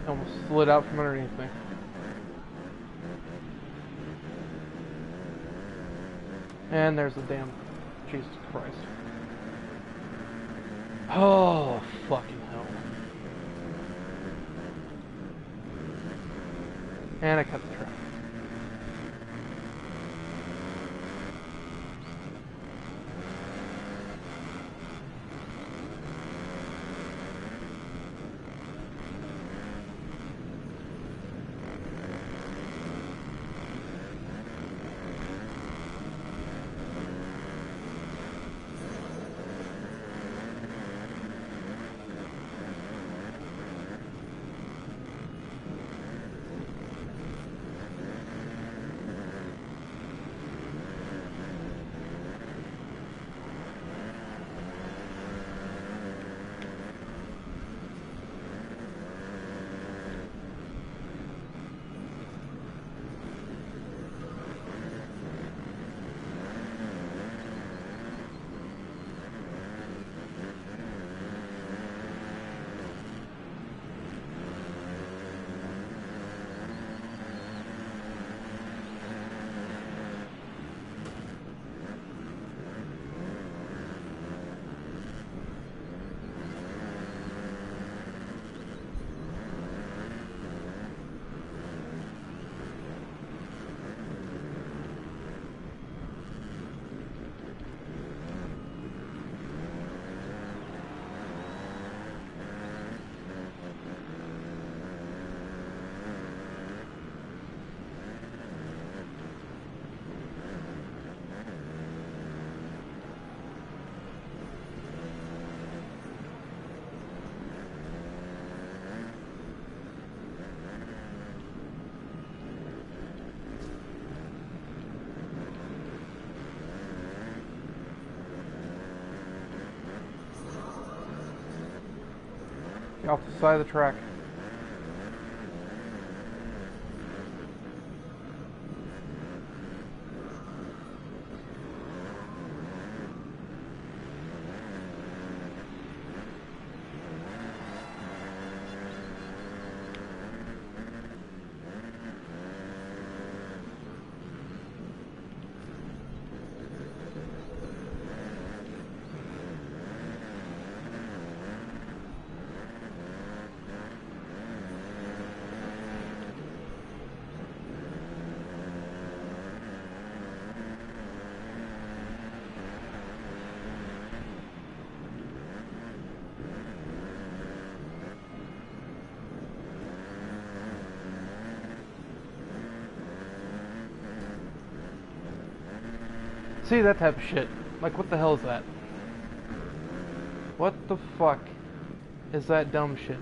S1: Almost slid out from underneath me. And there's the damn... Jesus Christ. Oh, fucking hell. And I cut the track. Get off the side of the track. See, that type of shit. Like, what the hell is that? What the fuck is that dumb shit?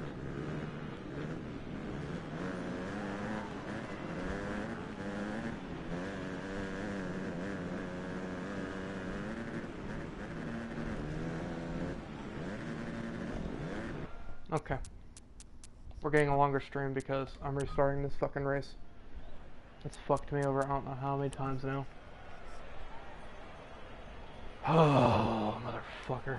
S1: Okay. We're getting a longer stream because I'm restarting this fucking race. It's fucked me over I don't know how many times now. Oh, motherfucker.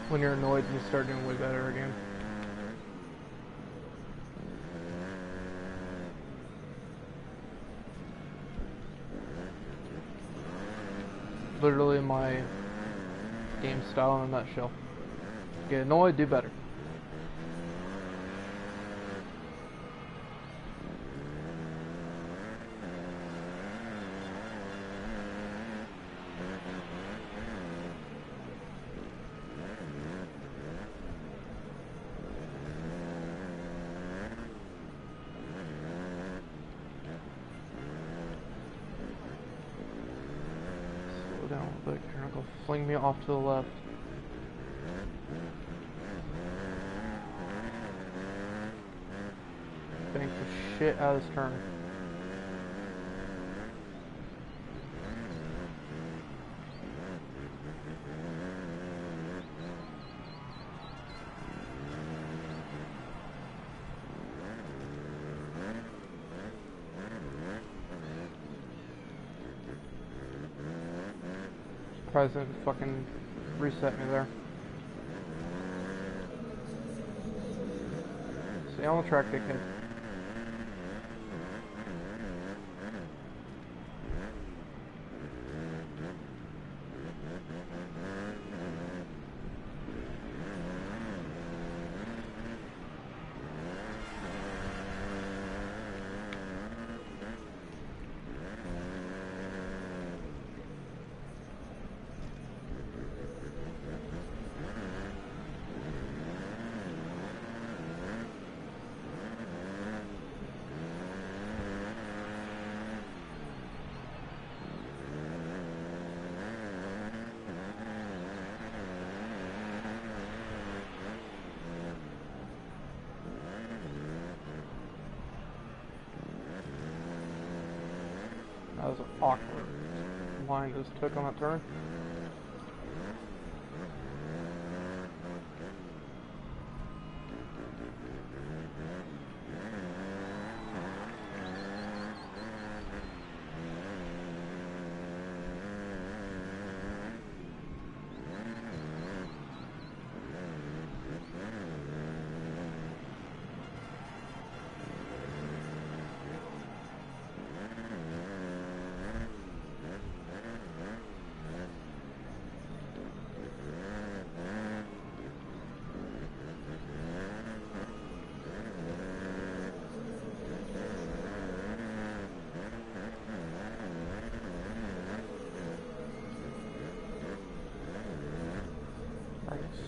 S1: When you're annoyed, you start doing way better again. Literally my game style in a nutshell. Get annoyed, do better. Down a little bit, here, go fling me off to the left. Bank the shit out of this turn. Surprised it fucking reset me there. Stay on the track, dickhead. That was an awkward line just took on that turn.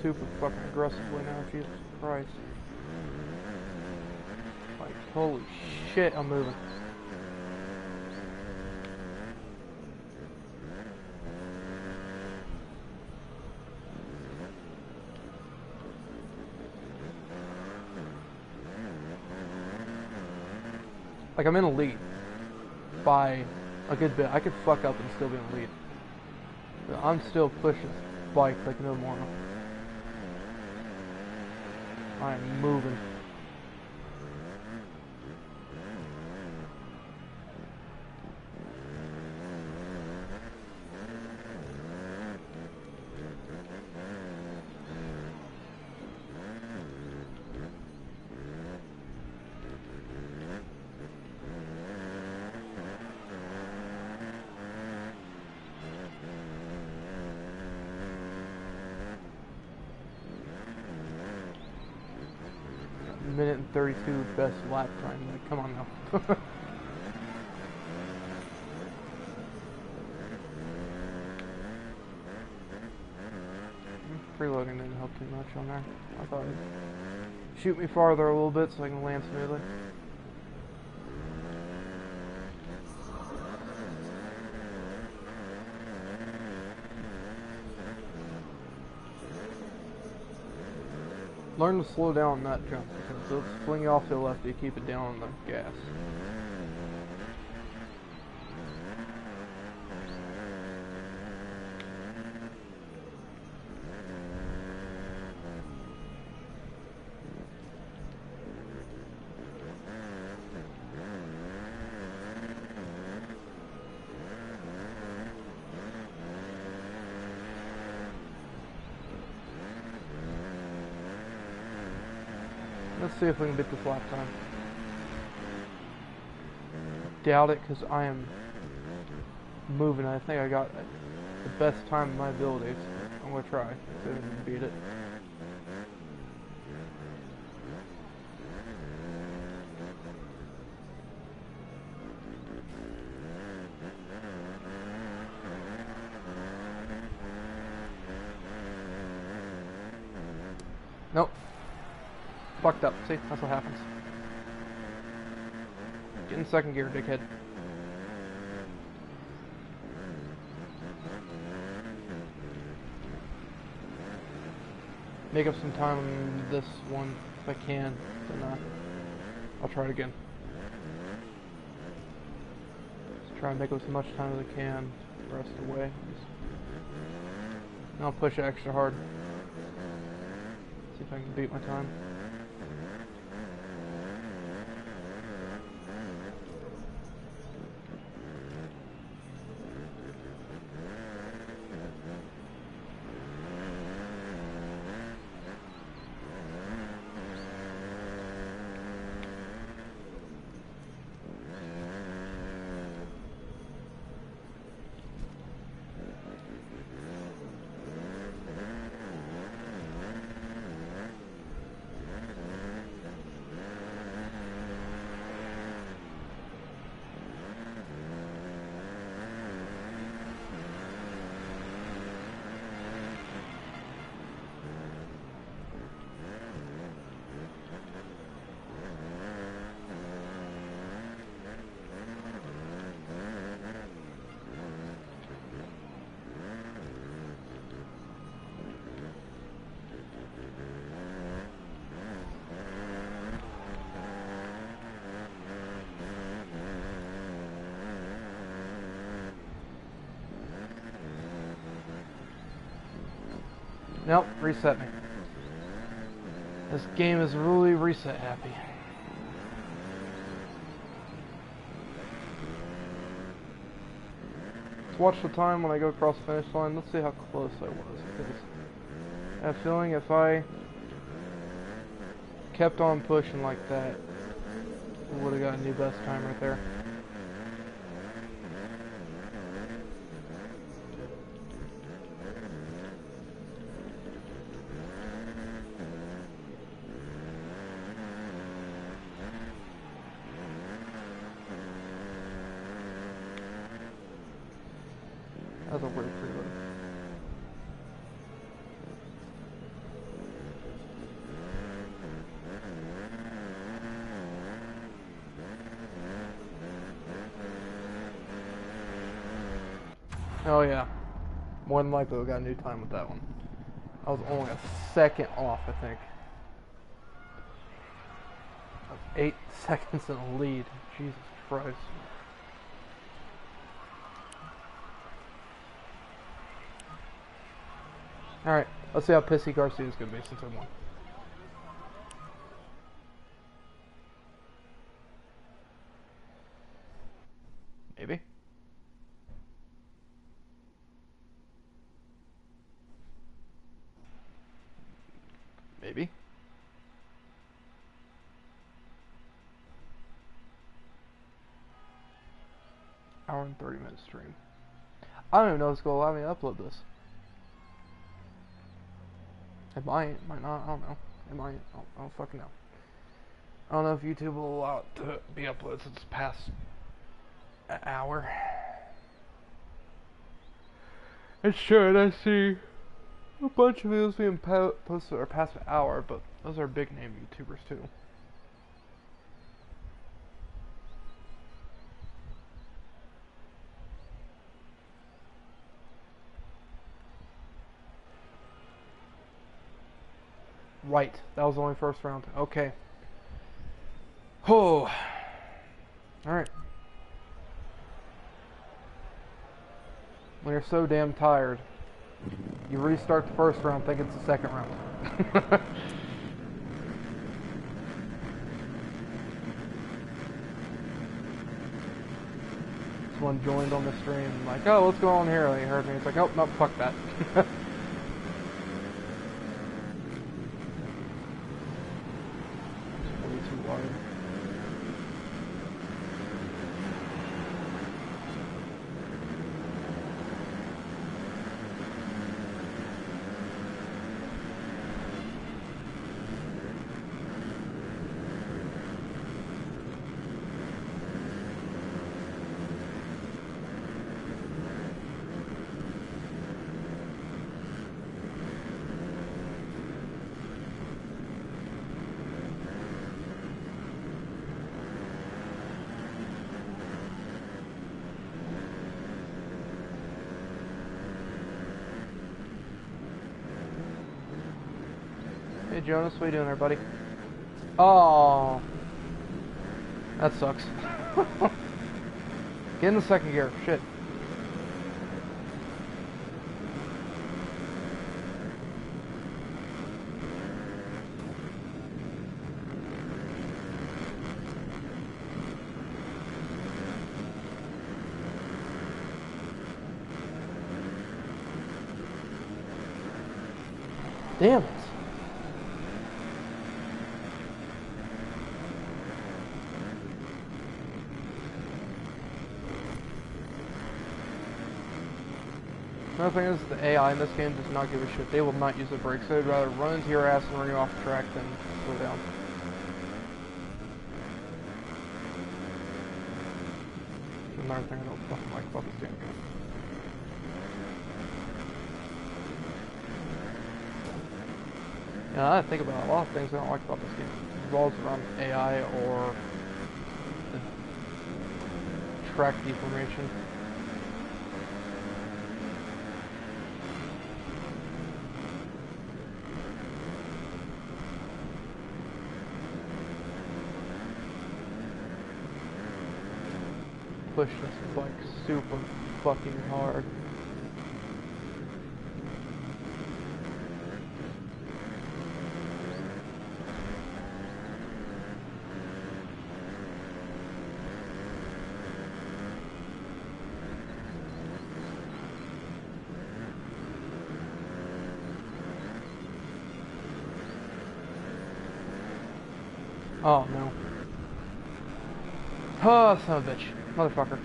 S1: Super fucking aggressively now, Jesus Christ. Like, holy shit, I'm moving. Like, I'm in a lead by a good bit. I could fuck up and still be in the lead. But I'm still pushing this bike like no more. I am moving. Minute and 32 best lap time. Like, come on now. Preloading didn't help too much on there. I thought it'd shoot me farther a little bit so I can land smoothly. Learn to slow down on that jump because it'll fling you off to the left. You keep it down on the gas. Let's see if we can beat this lap time. Doubt it, because I am moving. I think I got the best time of my abilities. I'm going to try. See if I can beat it. Nope. Fucked up. See, that's what happens. Get in second gear, dickhead. Make up some time on this one if I can, then I'll try it again. Just try and make up as much time as I can the rest of the way. And I'll push it extra hard. See if I can beat my time. Nope, reset me. This game is really reset happy. Let's watch the time when I go across the finish line. Let's see how close I was. Because I have a feeling if I kept on pushing like that, I would have got a new best time right there. That was a weird preload. Oh yeah, more than likely we got a new time with that one. I was only a second off, I think. I was 8 seconds in the lead. Jesus Christ. Alright, let's see how pissy Garcia's gonna be since I won. Maybe. Maybe. Hour and 30-minute stream. I don't even know if it's gonna allow me to upload this. It might not, I don't know. It might, I don't fucking know. I don't know if YouTube will allow it to be uploaded since it's past an hour. It should, I see a bunch of videos being posted that are past an hour, but those are big name YouTubers too. Right, that was only first round. Okay. Oh. Alright. When you're so damn tired, you restart the first round, think it's the second round. Someone joined on the stream, like, oh, what's going on here? They heard me. It's like, oh, no, fuck that. Hey Jonas, what are you doing there, buddy? Oh, that sucks. Get in the second gear, shit. Damn it. Another thing is, the AI in this game does not give a shit. They will not use the brakes. They'd rather run into your ass and run you off the track than slow down. Another thing I don't fucking like about this damn game. Yeah, I think about a lot of things I don't like about this game. It revolves around AI or the track deformation. Push this bike super fucking hard. Oh, no. Oh, son of a bitch. Motherfucker.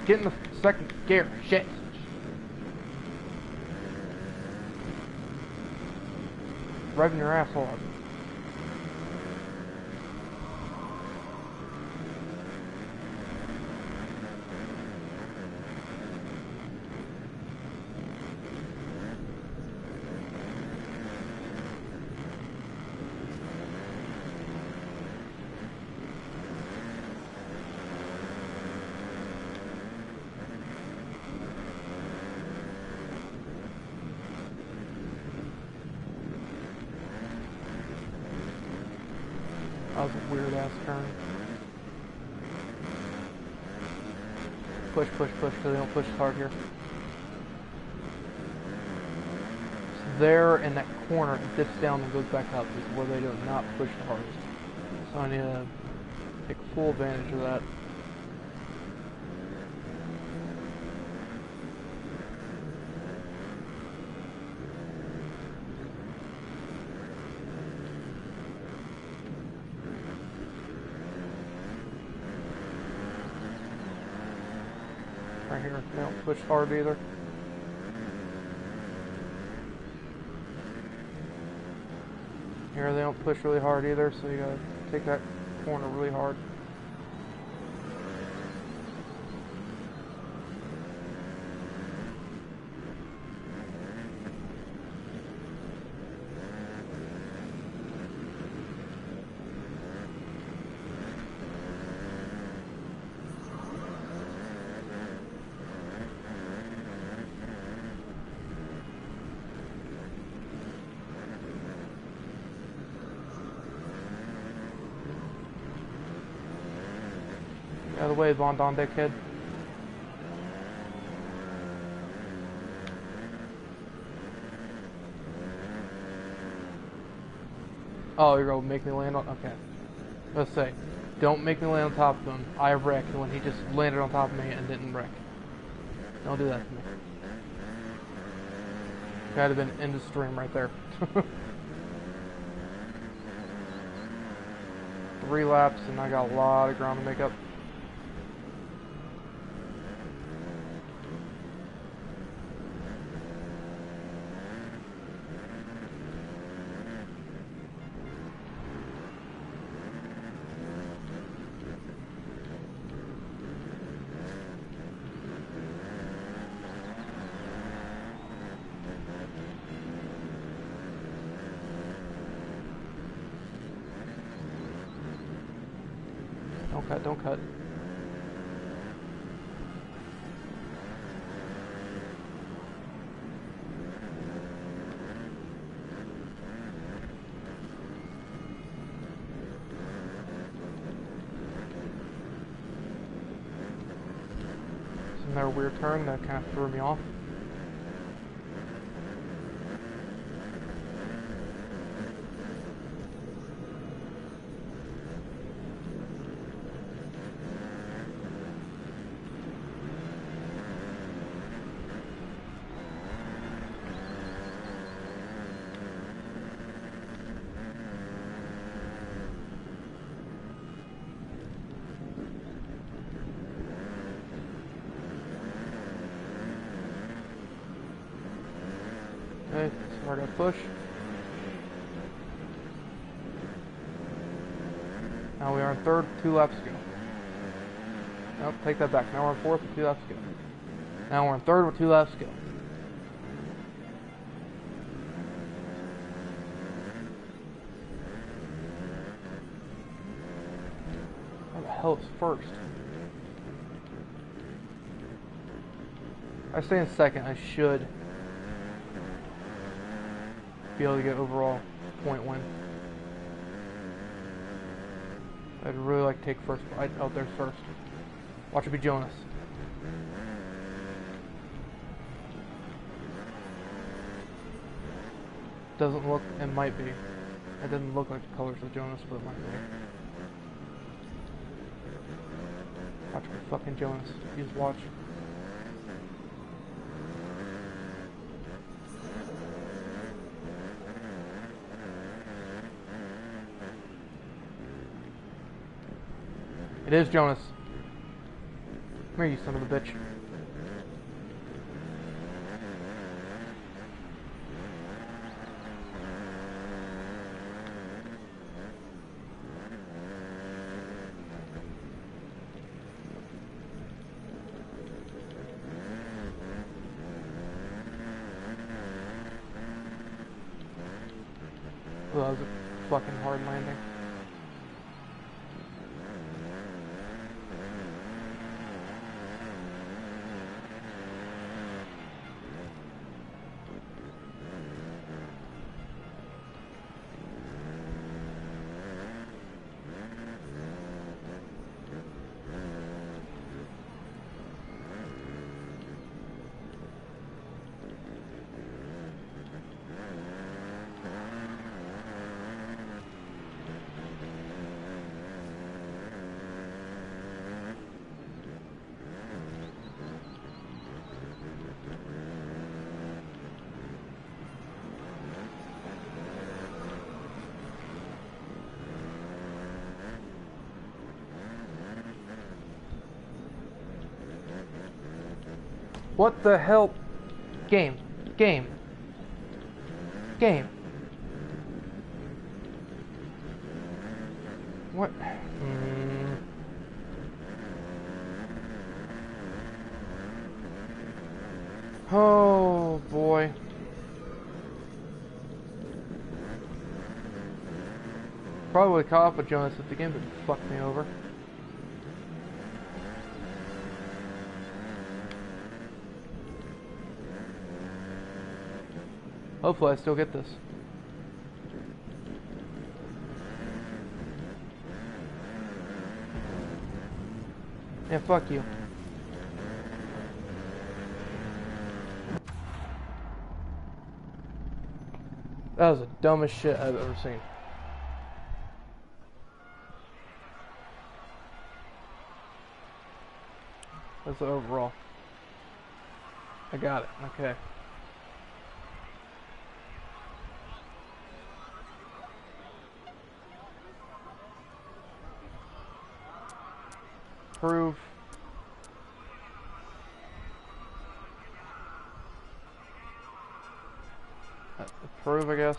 S1: Get in the second gear. Shit. Revving your asshole up. That was a weird ass turn. Push, push, push, so they don't push hard here. So there in that corner, it dips down and goes back up, is where they do not push the hardest. So I need to take full advantage of that. Right here, they don't push hard either. Here they don't push really hard either, so you gotta take that corner really hard. Out of the way, Von Don dickhead. Oh, you're gonna make me land on. Okay. Let's say, don't make me land on top of him. I wrecked when he just landed on top of me and didn't wreck. Don't do that to me. That'd have been end of stream right there. 3 laps, and I got a lot of ground to make up. Don't cut, don't cut. Another weird turn that kind of threw me off. Okay, so we're gonna push. Now we are in third, 2 laps ago. Nope, take that back. Now we're in fourth with 2 laps ago. Now we're in third with 2 laps ago. Where the hell is first? I stay in second. I should be able to get overall point win. I'd really like to take first out there first. Watch it be Jonas. Doesn't look, it might be. It doesn't look like the colors of Jonas, but it might be. Watch for fucking Jonas. Use watch. It is Jonas. Come here, you son of a bitch. Well, that was a fucking hard landing. What the hell? Game. Game. Game. What? Oh boy. Probably would have caught up with Jonas if the game didn't fuck me over. Hopefully I still get this. Yeah, fuck you. That was the dumbest shit I've ever seen. That's the overall. I got it. Okay. Approve. Approve, I guess.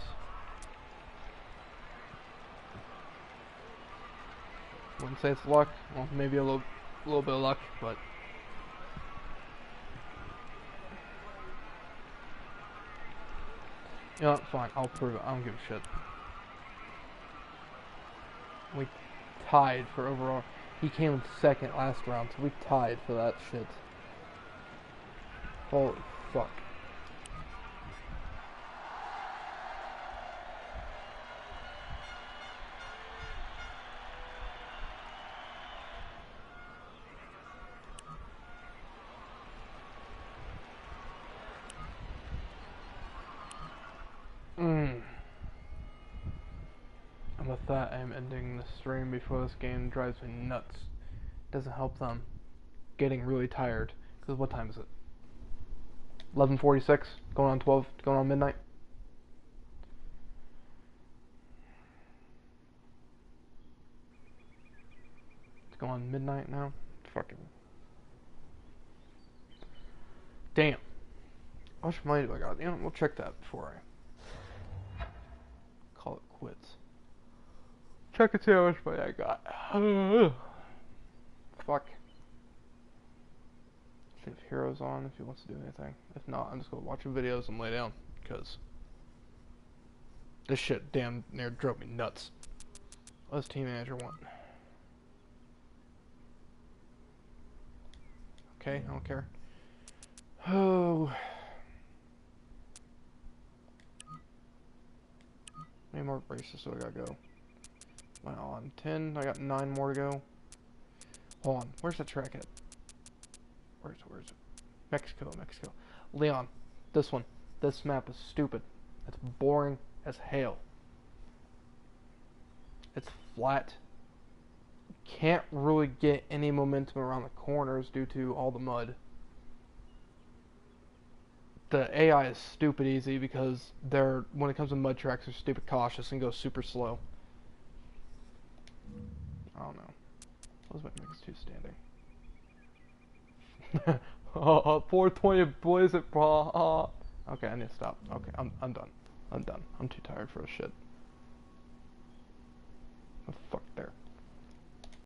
S1: Wouldn't say it's luck. Well, maybe a little bit of luck, but you know what? Fine. I'll prove it. I don't give a shit. We tied for overall. He came in second last round, so we tied for that shit. Holy fuck. And with that, I'm ending the stream before this game drives me nuts. Doesn't help them getting really tired. Because what time is it? 11:46, going on 12, going on midnight. It's going on midnight now. Fucking damn. How much money do I got? You know, we'll check that before I call it quits. Check and see how much money I got. Fuck. See if Hero's on, if he wants to do anything. If not, I'm just gonna watch videos and lay down, because this shit damn near drove me nuts. What does team manager want? Okay, I don't care. Oh. How many more races do I gotta go? Am I on 10? I got 9 more to go. Hold on, where's the track at? Where's it? Mexico. Leon, this one. This map is stupid. It's boring as hell. It's flat. You can't really get any momentum around the corners due to all the mud. The AI is stupid easy because when it comes to mud tracks, they're stupid cautious and go super slow. I don't know. What was my MX2 standing? 420 boys at ball. Okay, I need to stop. Okay, I'm done. I'm done. I'm too tired for this shit. Oh, fuck.